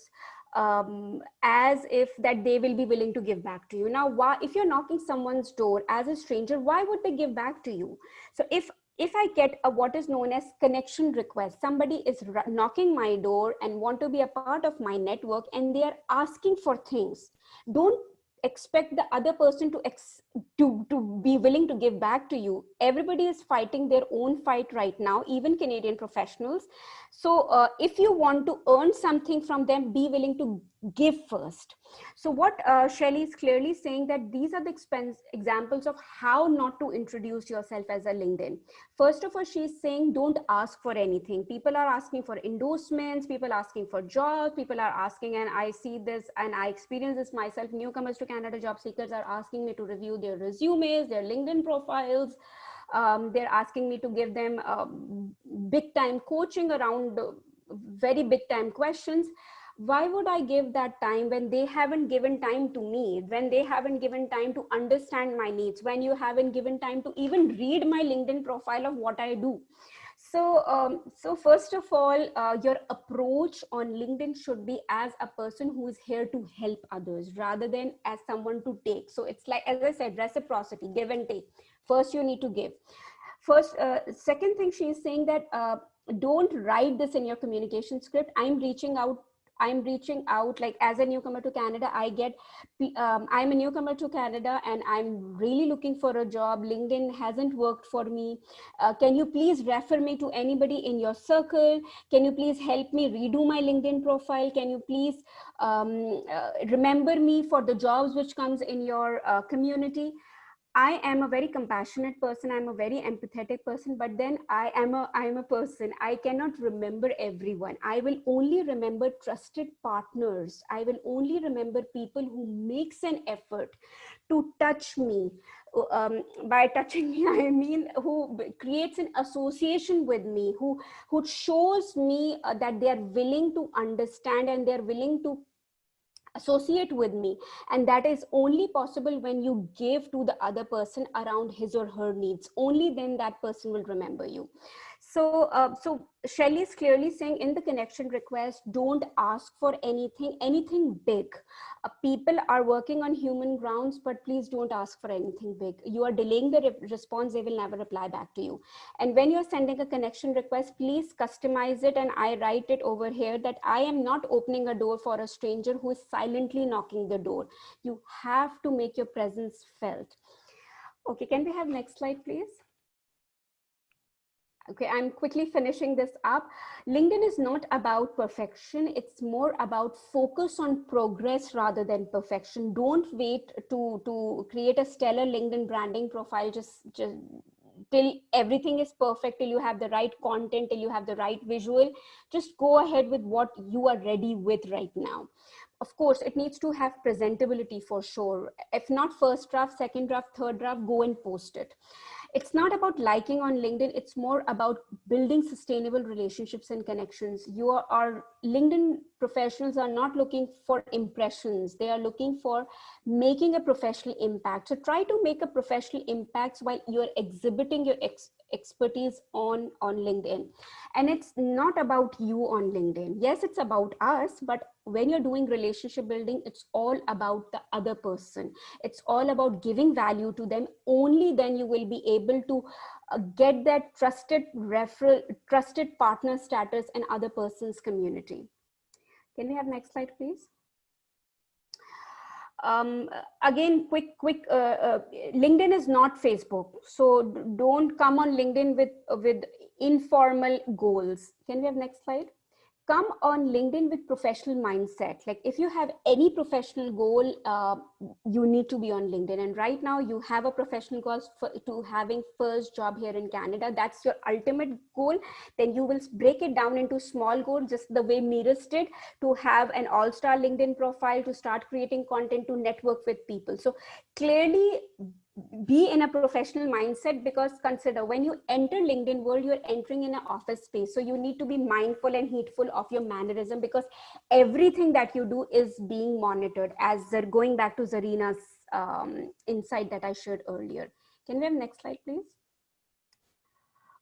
as if that they will be willing to give back to you. Now, why, if you're knocking someone's door as a stranger, why would they give back to you? So if I get a what is known as connection request, somebody is knocking my door and want to be a part of my network, and they are asking for things, don't expect the other person to be willing to give back to you. Everybody is fighting their own fight right now, even Canadian professionals. So if you want to earn something from them, be willing to give first. So what Shelly is clearly saying, that these are the examples of how not to introduce yourself as a LinkedIn. First of all, she's saying don't ask for anything. People are asking for endorsements, people asking for jobs, people are asking, and I see this and I experience this myself, newcomers to Canada job seekers are asking me to review their resumes, their LinkedIn profiles. They're asking me to give them big time coaching around very big time questions. Why would I give that time when they haven't given time to me, when they haven't given time to understand my needs, when you haven't given time to even read my LinkedIn profile of what I do? So first of all, your approach on LinkedIn should be as a person who is here to help others rather than as someone to take. So it's like, as I said, reciprocity, give and take. First, you need to give. First, second thing she is saying that don't write this in your communication script. I'm reaching out like as a newcomer to Canada. I'm a newcomer to Canada and I'm really looking for a job. LinkedIn hasn't worked for me. Can you please refer me to anybody in your circle? Can you please help me redo my LinkedIn profile? Can you please remember me for the jobs which comes in your community? I am a very compassionate person. I'm a very empathetic person, but then I am a person. I cannot remember everyone. I will only remember trusted partners. I will only remember people who makes an effort to touch me. By touching me, I mean who creates an association with me, who shows me that they are willing to understand and they're willing to associate with me. And that is only possible when you give to the other person around his or her needs. Only then that person will remember you. So Shelley is clearly saying in the connection request, don't ask for anything big. People are working on human grounds, but please don't ask for anything big. You are delaying the response, they will never reply back to you. And when you're sending a connection request, please customize it. And I write it over here that I am not opening a door for a stranger who is silently knocking the door. You have to make your presence felt. Okay, can we have next slide, please? Okay, I'm quickly finishing this up. LinkedIn is not about perfection. It's more about focus on progress rather than perfection. Don't wait to create a stellar LinkedIn branding profile just till everything is perfect, till you have the right content, till you have the right visual. Just go ahead with what you are ready with right now. Of course, it needs to have presentability for sure. If not first draft, second draft, third draft, go and post it. It's not about liking on LinkedIn. It's more about building sustainable relationships and connections. Our LinkedIn professionals are not looking for impressions. They are looking for making a professional impact. So try to make a professional impact while you're exhibiting your expertise on LinkedIn. And it's not about you on LinkedIn. Yes, it's about us, but when you're doing relationship building, it's all about the other person. It's all about giving value to them. Only then you will be able to get that trusted referral, trusted partner status in other person's community. Can we have next slide, please? Again, quick, LinkedIn is not Facebook. So don't come on LinkedIn with informal goals. Can we have next slide? Come on LinkedIn with professional mindset. Like if you have any professional goal, you need to be on LinkedIn. And right now you have a professional goal to having first job here in Canada. That's your ultimate goal. Then you will break it down into small goals, just the way Miras did, to have an all-star LinkedIn profile, to start creating content, to network with people. So clearly be in a professional mindset, because consider when you enter LinkedIn world, you're entering in an office space. So you need to be mindful and heedful of your mannerism, because everything that you do is being monitored, as they're going back to Zarina's insight that I shared earlier. Can we have next slide, please?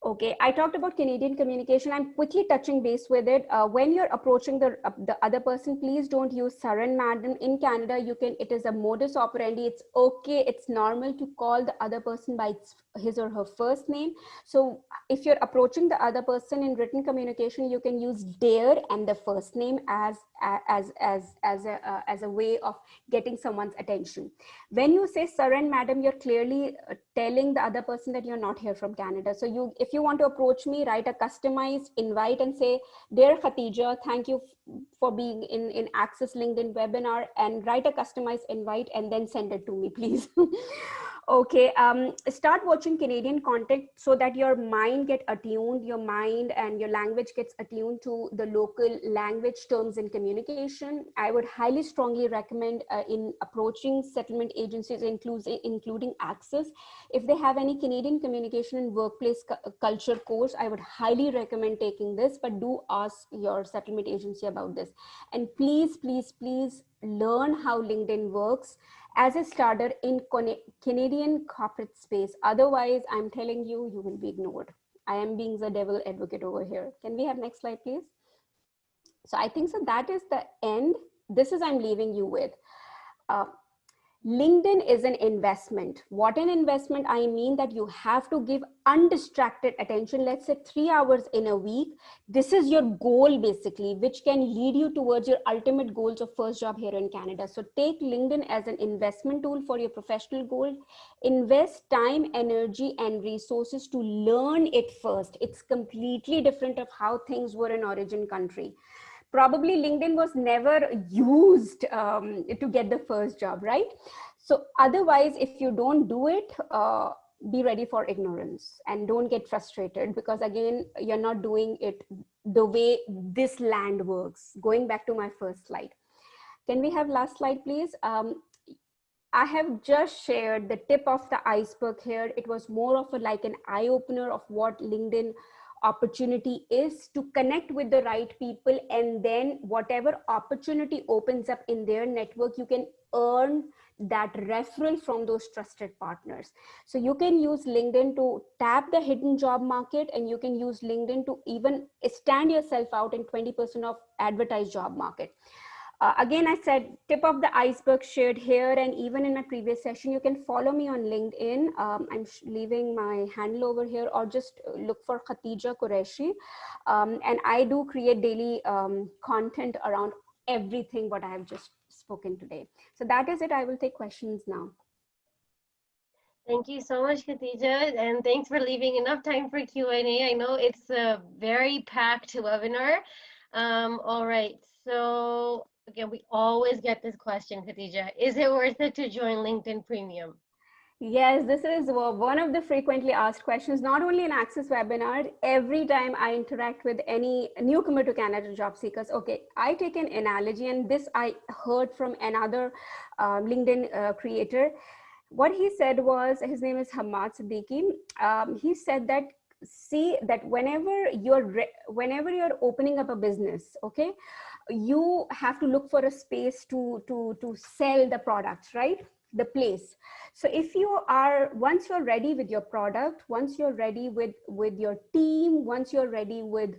Okay, I talked about Canadian communication. I'm quickly touching base with it. When you're approaching the other person, please don't use sir and madam. In Canada, it is a modus operandi. It's okay, it's normal to call the other person by his or her first name. So if you're approaching the other person in written communication, you can use dear and the first name as a way of getting someone's attention. When you say sir and madam, you're clearly telling the other person that you're not here from Canada. So if you want to approach me, write a customized invite and say, dear Khatija, thank you for being in ACCESS LinkedIn webinar, and write a customized invite and then send it to me, please. Okay, start watching Canadian content so that your mind get attuned, your mind and your language gets attuned to the local language, terms and communication. I would highly strongly recommend in approaching settlement agencies, including ACCESS. If they have any Canadian communication and workplace culture course, I would highly recommend taking this, but do ask your settlement agency about this. And please, please, please learn how LinkedIn works as a starter in Canadian corporate space. Otherwise, I'm telling you, you will be ignored. I am being the devil advocate over here. Can we have next slide, please? So I think so that is the end. This is I'm leaving you with. Uh, LinkedIn is an investment. What an investment? I mean that you have to give undistracted attention, let's say 3 hours in a week. This is your goal basically, which can lead you towards your ultimate goals of first job here in Canada. So take LinkedIn as an investment tool for your professional goal. Invest time, energy, and resources to learn it first. It's completely different of how things were in origin country. Probably LinkedIn was never used to get the first job, right? So otherwise, if you don't do it, be ready for ignorance and don't get frustrated, because again, you're not doing it the way this land works. Going back to my first slide. Can we have last slide, please? I have just shared the tip of the iceberg here. It was more of like an eye opener of what LinkedIn opportunity is, to connect with the right people, and then whatever opportunity opens up in their network, you can earn that referral from those trusted partners. So you can use LinkedIn to tap the hidden job market, and you can use LinkedIn to even stand yourself out in 20% of advertised job market. Again, I said tip of the iceberg shared here, and even in my previous session, you can follow me on LinkedIn. I'm leaving my handle over here, or just look for Khatija Qureshi. And I do create daily content around everything what I have just spoken today. So that is it. I will take questions now. Thank you so much, Khadija, and thanks for leaving enough time for Q&A. I know it's a very packed webinar. All right, so again, we always get this question, Khadija. Is it worth it to join LinkedIn Premium? Yes, this is one of the frequently asked questions, not only in ACCES webinar, every time I interact with any newcomer to Canada job seekers. Okay, I take an analogy, and this I heard from another LinkedIn creator. What he said was, his name is Hamad Siddiqui. He said that, see that whenever you're opening up a business, okay, you have to look for a space to sell the products, right? The place. So if you are, once you're ready with your product, once you're ready with your team, once you're ready with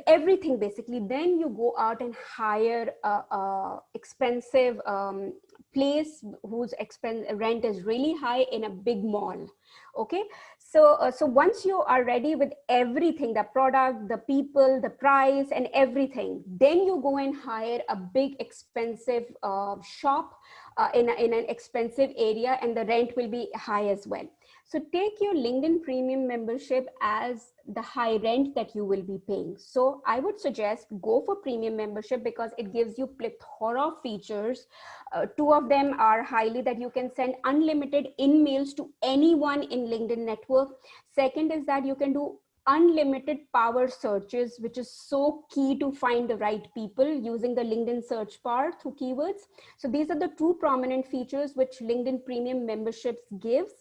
everything basically, then you go out and hire a expensive place whose rent is really high in a big mall. Okay, so once you are ready with everything, the product, the people, the price, and everything, then you go and hire a big expensive shop in an expensive area, and the rent will be high as well. So take your LinkedIn Premium membership as the high rent that you will be paying. So I would suggest go for premium membership, because it gives you plethora of features. Two of them are highly that you can send unlimited in-mails to anyone in LinkedIn network. Second is that you can do unlimited power searches, which is so key to find the right people using the LinkedIn search bar through keywords. So these are the two prominent features which LinkedIn Premium memberships gives.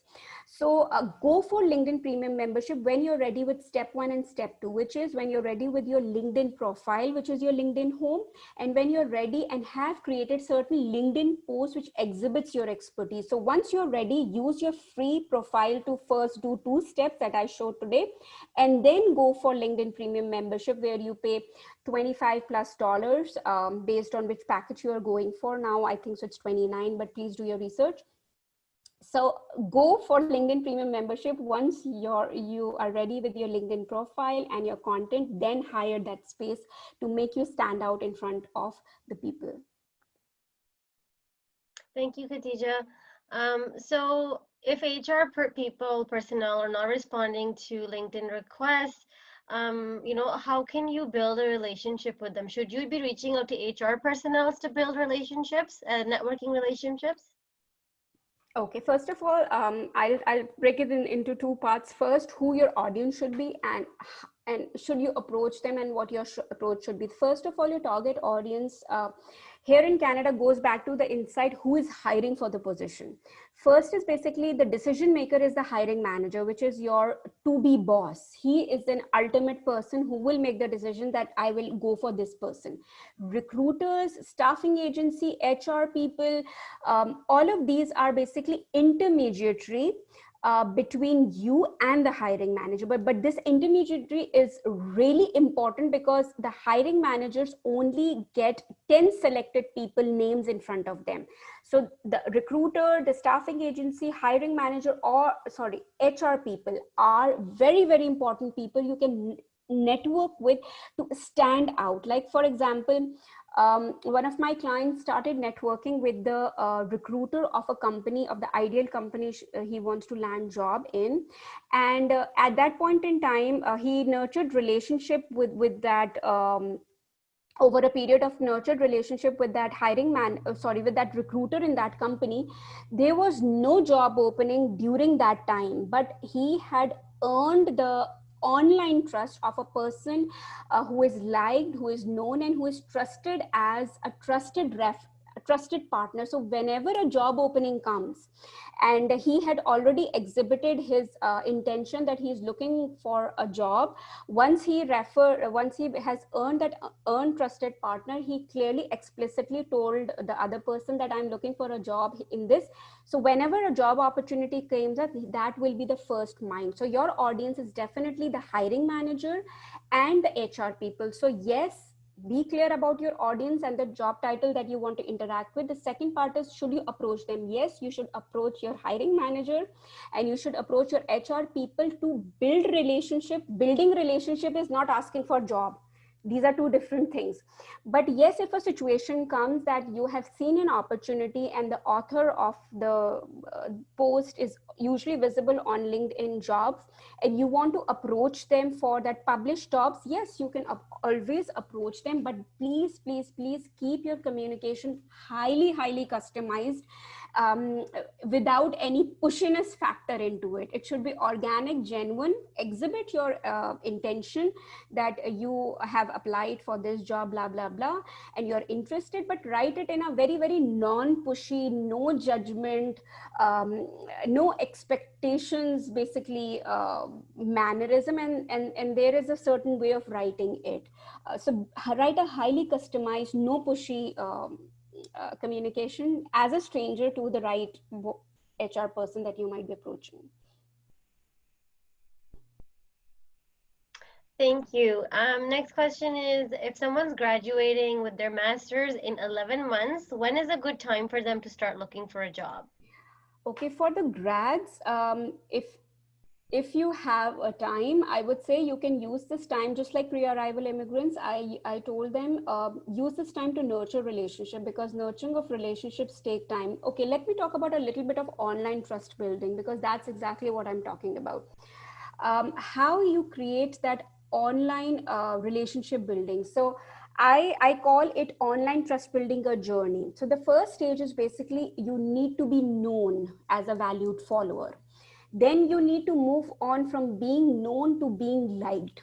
So go for LinkedIn Premium membership when you're ready with step 1 and step 2, which is when you're ready with your LinkedIn profile, which is your LinkedIn home, and when you're ready and have created certain LinkedIn posts which exhibits your expertise. So once you're ready, use your free profile to first do 2 steps that I showed today, and then go for LinkedIn Premium membership, where you pay $25+ based on which package you are going for. Now I think so it's 29, but please do your research. So go for LinkedIn Premium membership once you are ready with your LinkedIn profile and your content, then hire that space to make you stand out in front of the people. Thank you, Khadija. So if HR personnel are not responding to LinkedIn requests, how can you build a relationship with them? Should you be reaching out to HR personnel to build relationships, networking relationships? Okay, first of all, I'll break it into 2 parts. First, who your audience should be, and should you approach them, and what your approach should be. First of all, your target audience here in Canada goes back to the insight who is hiring for the position. First is basically the decision maker is the hiring manager, which is your to-be boss. He is an ultimate person who will make the decision that I will go for this person. Recruiters, staffing agency, HR people, all of these are basically intermediary between you and the hiring manager. But this intermediary is really important because the hiring managers only get 10 selected people names in front of them. So the recruiter, the staffing agency, hiring manager, or sorry, HR people are very, very important people you can network with to stand out. Like, for example, one of my clients started networking with the recruiter of a company, of the ideal company he wants to land job in. And at that point in time, he nurtured relationship with that over a period of nurtured relationship with that with that recruiter in that company. There was no job opening during that time, but he had earned the online trust of a person who is liked, who is known, and who is trusted as a a trusted partner. So whenever a job opening comes, and he had already exhibited his intention that he is looking for a job, once he has earned that earned trusted partner, he clearly explicitly told the other person that I'm looking for a job in this. So whenever a job opportunity comes up, that will be the first mind. So your audience is definitely the hiring manager and the HR people. So yes, be clear about your audience and the job title that you want to interact with. The second part is, should you approach them? Yes, you should approach your hiring manager and you should approach your HR people to build relationship. Building relationship is not asking for job. These are two different things. But yes, if a situation comes that you have seen an opportunity and the author of the post is usually visible on LinkedIn jobs, and you want to approach them for that published jobs, yes, you can always approach them. But please, please, please keep your communication highly, highly customized, um, without any pushiness factor into it. It should be organic, genuine. Exhibit your intention that you have applied for this job, blah, blah, blah, and you're interested, but write it in a very, very non-pushy, no judgment, no expectations, basically mannerism, and there is a certain way of writing it. So write a highly customized, no pushy communication as a stranger to the right HR person that you might be approaching. Thank you. Next question is, if someone's graduating with their master's in 11 months, when is a good time for them to start looking for a job? Okay, for the grads, if you have a time, I would say you can use this time just like pre-arrival immigrants. I told them, use this time to nurture relationship, because nurturing of relationships take time. Okay, let me talk about a little bit of online trust building, because that's exactly what I'm talking about. How you create that online relationship building. So I call it online trust building a journey. So the first stage is basically you need to be known as a valued follower. Then you need to move on from being known to being liked.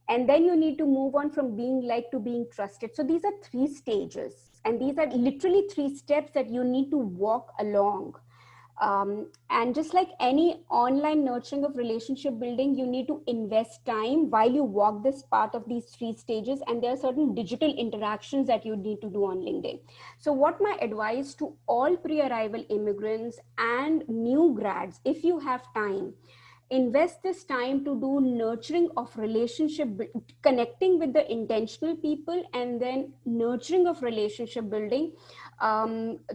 And then you need to move on from being liked to being trusted. So these are three stages. And these are literally three steps that you need to walk along. And just like any online nurturing of relationship building, you need to invest time while you walk this part of these three stages. And there are certain digital interactions that you need to do on LinkedIn. So what my advice to all pre-arrival immigrants and new grads, if you have time, invest this time to do nurturing of relationship, connecting with the intentional people, and then nurturing of relationship building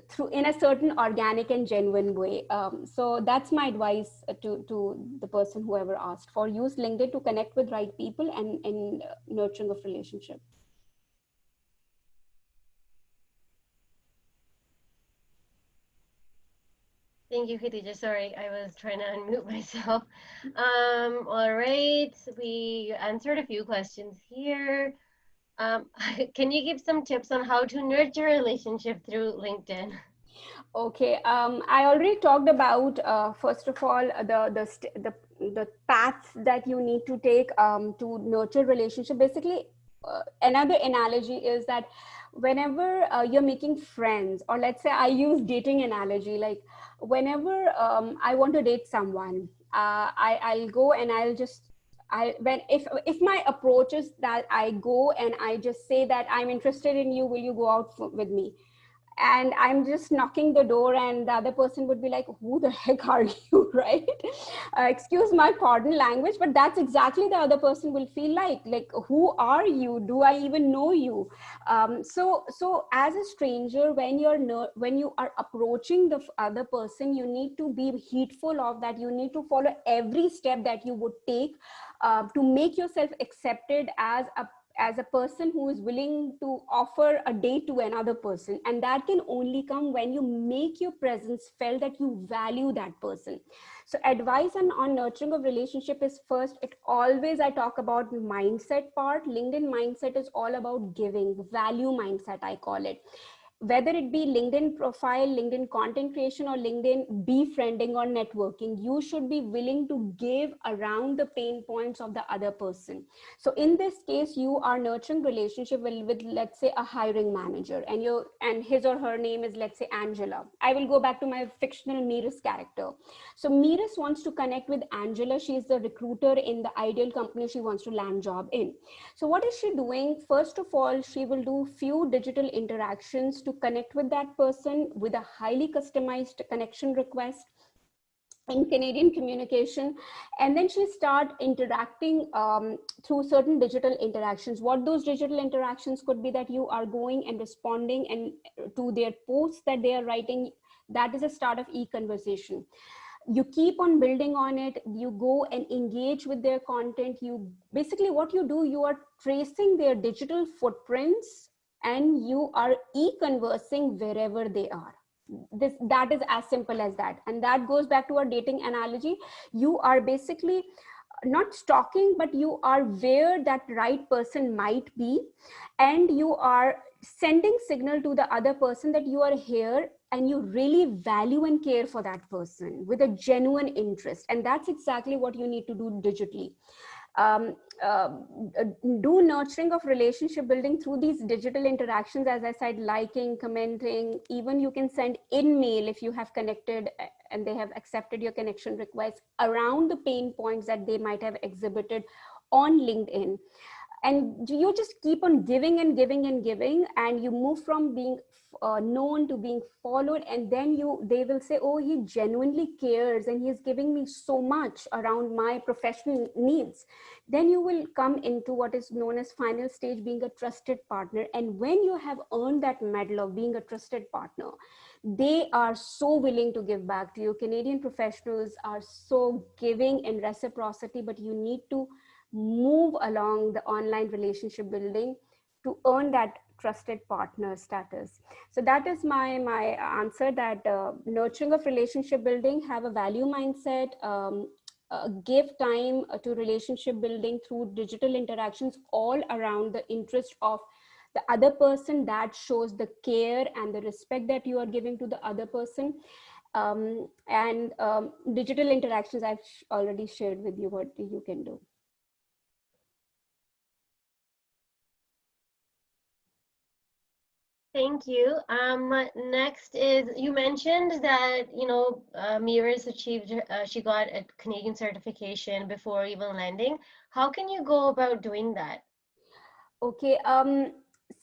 through in a certain organic and genuine way. So that's my advice to the person whoever asked for. Use LinkedIn to connect with right people and nurturing of relationship. Thank you, Khadija. Sorry, I was trying to unmute myself. All right, we answered a few questions here. Can you give some tips on how to nurture a relationship through LinkedIn? Okay, I already talked about first of all the paths that you need to take to nurture relationship. Basically, another analogy is that whenever you're making friends, or let's say I use dating analogy, like whenever I want to date someone, I'll go and I'll just when if my approach is that I go and I just say that I'm interested in you, will you go out with me? and I'm just knocking the door, and the other person would be like, who the heck are you, right? Excuse my pardon language, but that's exactly the other person will feel like, who are you? Do I even know you? So as a stranger, when when you are approaching the other person, you need to be heedful of that. You need to follow every step that you would take to make yourself accepted as a person who is willing to offer a date to another person. And that can only come when you make your presence felt, that you value that person. So advice on nurturing of relationship is, first, it always, I talk about mindset part. LinkedIn mindset is all about giving, value mindset, I call it. Whether it be LinkedIn profile, LinkedIn content creation, or LinkedIn befriending or networking, you should be willing to give around the pain points of the other person. So in this case, you are nurturing relationship with let's say a hiring manager, and his or her name is, let's say, Angela. I will go back to my fictional Miras character. So Miras wants to connect with Angela. She is the recruiter in the ideal company she wants to land job in. So what is she doing? First of all, she will do few digital interactions to connect with that person with a highly customized connection request in Canadian communication, and then she start interacting through certain digital interactions. What those digital interactions could be, that you are going and responding and to their posts that they are writing. That is a start of e-conversation. You keep on building on it. You go and engage with their content. You basically, what you do, you are tracing their digital footprints, and you are e-conversing wherever they are. That is as simple as that. And that goes back to our dating analogy. You are basically not stalking, but you are where that right person might be, and you are sending signal to the other person that you are here and you really value and care for that person with a genuine interest. And that's exactly what you need to do digitally. um, uh, do nurturing of relationship building through these digital interactions, as I said, liking, commenting. Even you can send in mail if you have connected and they have accepted your connection request around the pain points that they might have exhibited on LinkedIn. And you just keep on giving and giving and giving, and you move from being known to being followed. And then they will say, oh, he genuinely cares and he's giving me so much around my professional needs. Then you will come into what is known as final stage, being a trusted partner. And when you have earned that medal of being a trusted partner, they are so willing to give back to you. Canadian professionals are so giving in reciprocity, but you need to move along the online relationship building to earn that trusted partner status. So that is my answer, that nurturing of relationship building, have a value mindset, give time to relationship building through digital interactions all around the interest of the other person. That shows the care and the respect that you are giving to the other person. And digital interactions, I've already shared with you what you can do. Thank you. Next is, you mentioned that, Mira's achieved, she got a Canadian certification before even landing. How can you go about doing that? Okay.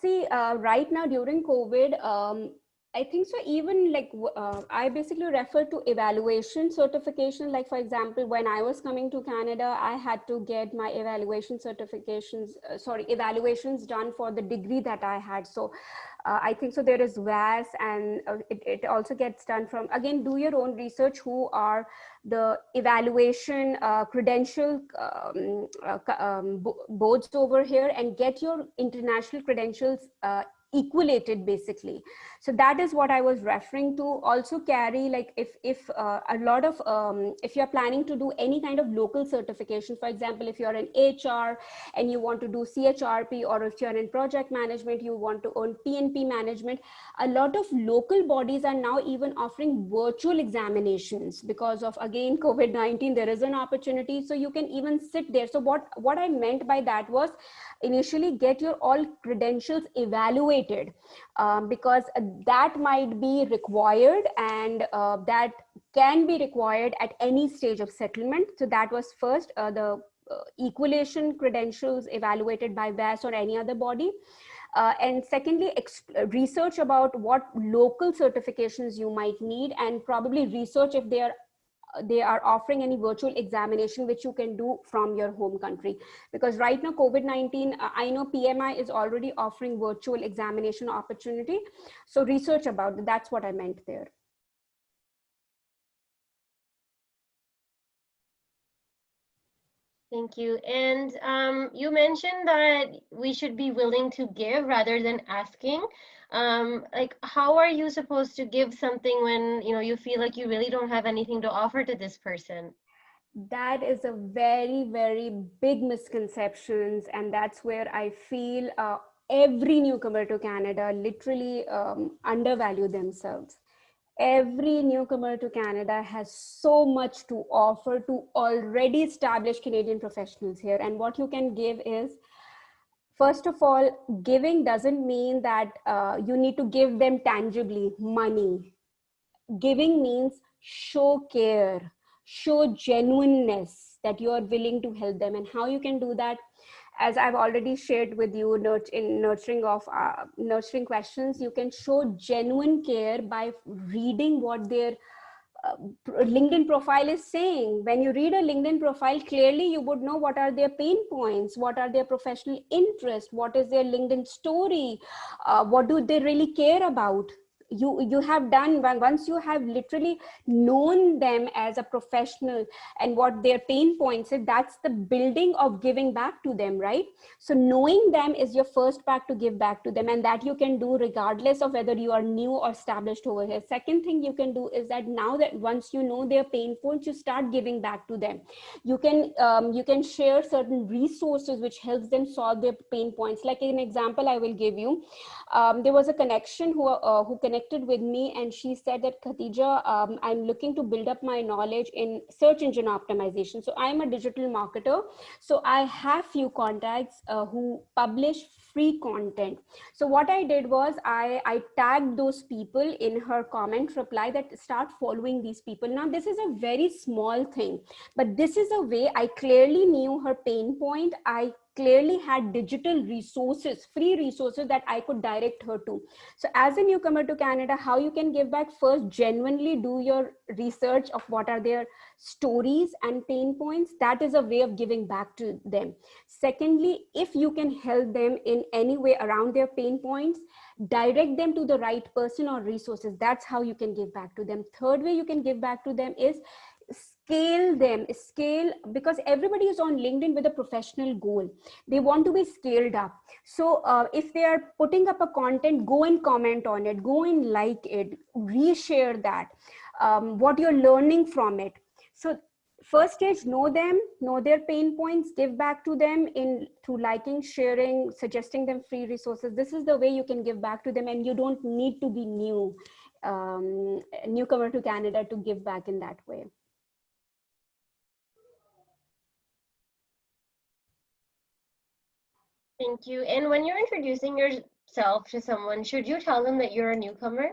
See, right now during COVID, I think so. Even like I basically refer to evaluation certification. Like for example, when I was coming to Canada, I had to get my evaluation certifications. Evaluations done for the degree that I had. So I think so. There is VAS, and it also gets done from, again, do your own research. Who are the evaluation credential boards over here, and get your international credentials equalated basically. So that is what I was referring to. Also carry, like if a lot of if you're planning to do any kind of local certification, for example, if you're in HR and you want to do CHRP, or if you're in project management, you want to earn PNP management, a lot of local bodies are now even offering virtual examinations because of, again, COVID-19. There is an opportunity, so you can even sit there. So what I meant by that was, initially get your all credentials evaluated, because that might be required, and that can be required at any stage of settlement. So that was first, the equalization credentials evaluated by VAS or any other body. And secondly, research about what local certifications you might need, and probably research if they are offering any virtual examination which you can do from your home country. Because right now, COVID-19, I know PMI is already offering virtual examination opportunity. So research about that. That's what I meant there. Thank you. And you mentioned that we should be willing to give rather than asking. Like, how are you supposed to give something when, you know, you feel like you really don't have anything to offer to this person? That is a very, very big misconceptions, and that's where I feel every newcomer to Canada literally undervalue themselves. Every newcomer to Canada has so much to offer to already established Canadian professionals here. And what you can give is, first of all, giving doesn't mean that you need to give them tangibly money. Giving means show care, show genuineness that you are willing to help them. And how you can do that, as I've already shared with you, in nurturing questions, you can show genuine care by reading what their LinkedIn profile is saying. When you read a LinkedIn profile, clearly you would know what are their pain points, what are their professional interests, what is their LinkedIn story, what do they really care about. You have done, once you have literally known them as a professional and what their pain points is, that's the building of giving back to them, right? So knowing them is your first part to give back to them, and that you can do regardless of whether you are new or established over here. Second thing you can do is that now that once you know their pain points, you start giving back to them. You can share certain resources which helps them solve their pain points. Like an example I will give you, there was a connection who connected with me, and she said that, Khatija, I'm looking to build up my knowledge in search engine optimization. So I'm a digital marketer. So I have few contacts who publish free content. So what I did was I tagged those people in her comment reply that start following these people. Now, this is a very small thing, but this is a way I clearly knew her pain point. I clearly had digital resources, free resources that I could direct her to. So as a newcomer to Canada, how you can give back: first, genuinely do your research of what are their stories and pain points. That is a way of giving back to them. Secondly, if you can help them in any way around their pain points, direct them to the right person or resources. That's how you can give back to them. Third way you can give back to them is scale, because everybody is on LinkedIn with a professional goal. They want to be scaled up. So if they are putting up a content, go and comment on it, go and like it, reshare that, what you're learning from it. So first stage, know them, know their pain points, give back to them in through liking, sharing, suggesting them free resources. This is the way you can give back to them, and you don't need to be newcomer to Canada to give back in that way. Thank you. And when you're introducing yourself to someone, should you tell them that you're a newcomer?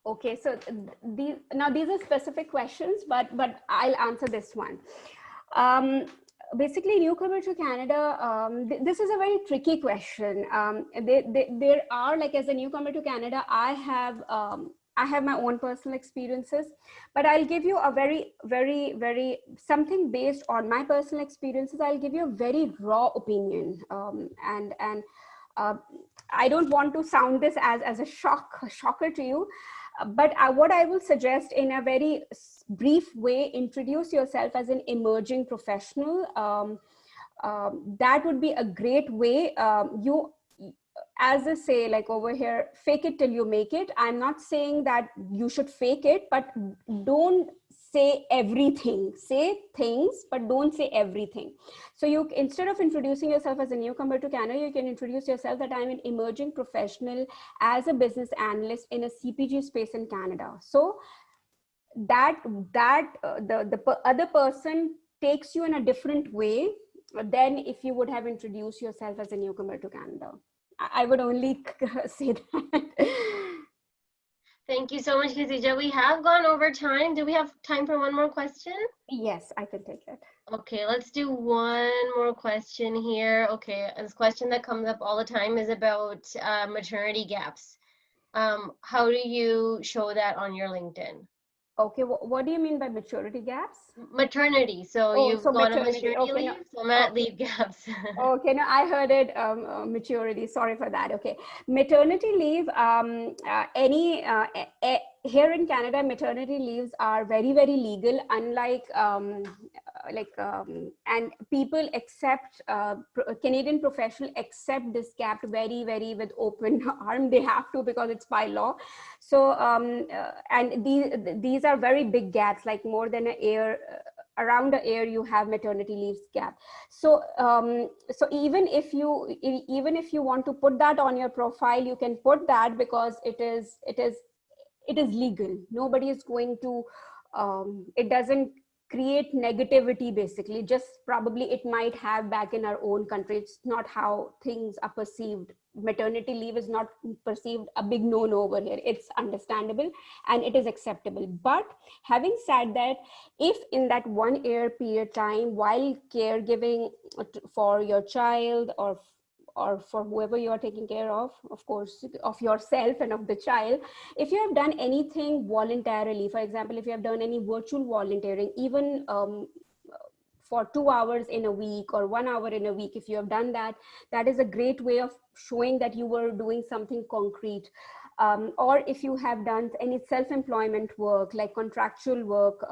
Okay, so these are specific questions, but I'll answer this one. Basically, newcomer to Canada, this is a very tricky question. There are, like, as a newcomer to Canada, I have my own personal experiences, but I'll give you a very something based on my personal experiences. I'll give you a very raw opinion, and I don't want to sound this as a shocker to you, but what I will suggest in a very brief way: introduce yourself as an emerging professional. That would be a great way. As I say, like over here, fake it till you make it. I'm not saying that you should fake it, but don't say everything. Say things, but don't say everything. So you, instead of introducing yourself as a newcomer to Canada, you can introduce yourself that I'm an emerging professional as a business analyst in a CPG space in Canada. So the other person takes you in a different way than if you would have introduced yourself as a newcomer to Canada. I would only say that. Thank you so much, Khadija. We have gone over time. Do we have time for one more question? Yes, I can take it. Okay, let's do one more question here. Okay, this question that comes up all the time is about maternity gaps. How do you show that on your LinkedIn? Okay, what do you mean by maturity gaps? Maternity. So Oh, you've so gone on maternity. maternity Okay, no. leave, so mat Okay. leave gaps. Okay, no, I heard it maturity. Sorry for that. Okay, maternity leave. Here in Canada, maternity leaves are very, very legal. Unlike and people accept Canadian professional accept this gap very, very with open arm. They have to because it's by law. So and these are very big gaps, like more than a year. Around a year, you have maternity leaves gap. So so even if you want to put that on your profile, you can put that because it is legal. Nobody is going to it doesn't create negativity. Basically, just probably it might have back in our own country. It's not how things are perceived. Maternity leave is not perceived a big no over here. It's understandable and it is acceptable. But having said that, if in that 1 year period time while caregiving for your child or for whoever you are taking care of course, of yourself and of the child, if you have done anything voluntarily, for example, if you have done any virtual volunteering, even for 2 hours in a week or 1 hour in a week, if you have done that, that is a great way of showing that you were doing something concrete. Or if you have done any self-employment work like contractual work,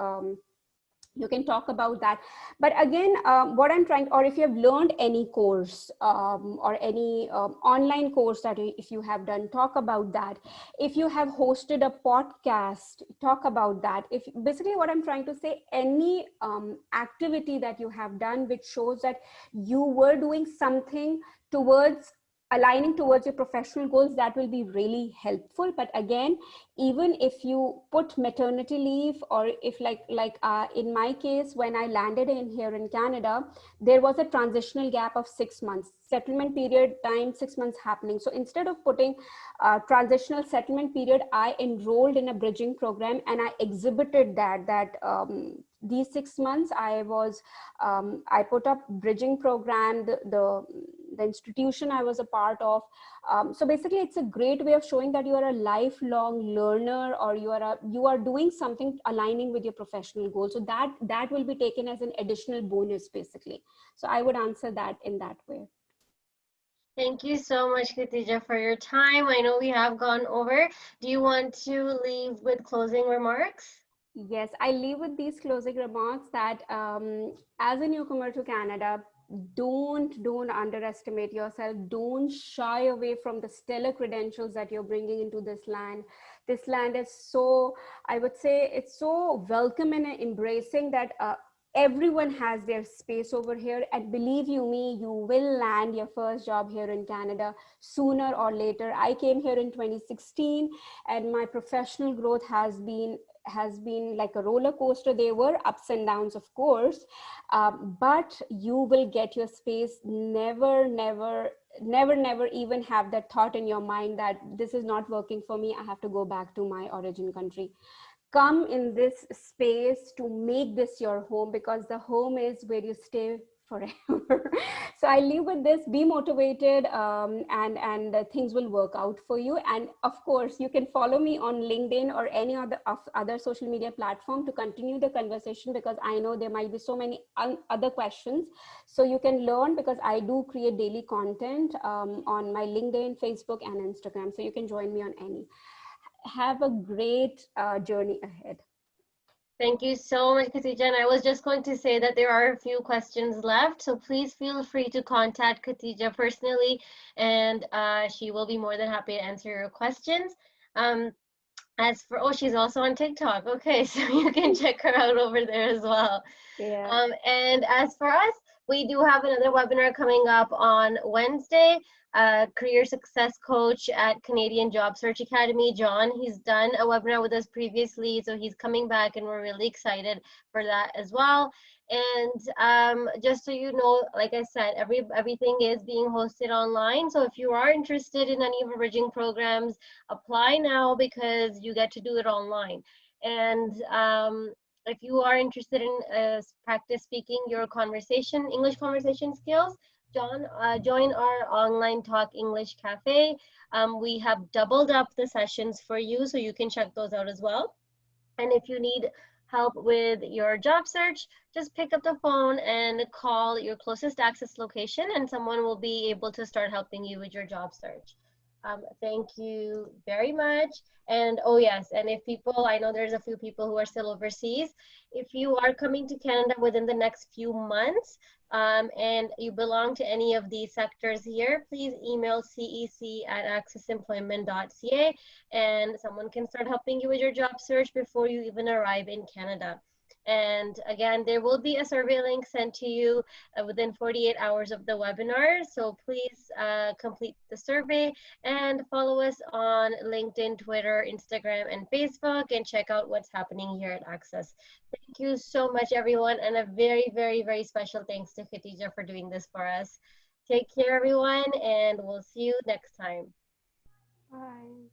you can talk about that. But again, what I'm trying, or if you have learned any course or any online course that if you have done, talk about that. If you have hosted a podcast, talk about that. If basically what I'm trying to say, any activity that you have done which shows that you were doing something towards aligning towards your professional goals, that will be really helpful. But again, even if you put maternity leave, or if in my case, when I landed in here in Canada, there was a transitional gap of 6 months, settlement period time 6 months happening. So instead of putting transitional settlement period, I enrolled in a bridging program and I exhibited that these 6 months I put up bridging program, the institution I was a part of. So basically, it's a great way of showing that you are a lifelong learner, or you are doing something aligning with your professional goals. So that will be taken as an additional bonus, basically. So I would answer that in that way. Thank you so much, Khadija, for your time. I know we have gone over. Do you want to leave with closing remarks? Yes, I leave with these closing remarks that as a newcomer to Canada, don't underestimate yourself. Don't shy away from the stellar credentials that you're bringing into this land. This land is so, I would say, it's so welcoming and embracing that everyone has their space over here. And believe you me, you will land your first job here in Canada sooner or later. I came here in 2016 and my professional growth has been like a roller coaster. There were ups and downs, of course, but you will get your space. Never even have that thought in your mind that this is not working for me, I have to go back to my origin country. Come in this space to make this your home, because the home is where you stay forever. So I leave with this: be motivated, and things will work out for you. And of course, you can follow me on LinkedIn or any other social media platform to continue the conversation, because I know there might be so many other questions. So you can learn, because I do create daily content on my LinkedIn, Facebook, and Instagram. So you can join me on any. Have a great journey ahead. Thank you so much, Khadija. And I was just going to say that there are a few questions left, so please feel free to contact Khadija personally, and she will be more than happy to answer your questions. As for, oh, she's also on TikTok. Okay, so you can check her out over there as well. Yeah. And as for us, We do have another webinar coming up on Wednesday. Career success coach at Canadian Job Search Academy, John. He's done a webinar with us previously, so he's coming back, and we're really excited for that as well. And just so you know, like I said, everything is being hosted online. So if you are interested in any of our bridging programs, apply now because you get to do it online. And if you are interested in practice speaking your English conversation skills, join our online Talk English Cafe. We have doubled up the sessions for you, so you can check those out as well. And if you need help with your job search, just pick up the phone and call your closest ACCESS location, and someone will be able to start helping you with your job search. Thank you very much. And oh yes, and if people, I know there's a few people who are still overseas, if you are coming to Canada within the next few months, and you belong to any of these sectors here, please email cec@accessemployment.ca, and someone can start helping you with your job search before you even arrive in Canada. And again, there will be a survey link sent to you within 48 hours of the webinar. So please complete the survey and follow us on LinkedIn, Twitter, Instagram, and Facebook, and check out what's happening here at ACCESS. Thank you so much, everyone, and a very, very, very special thanks to Khadija for doing this for us. Take care, everyone, and we'll see you next time. Bye.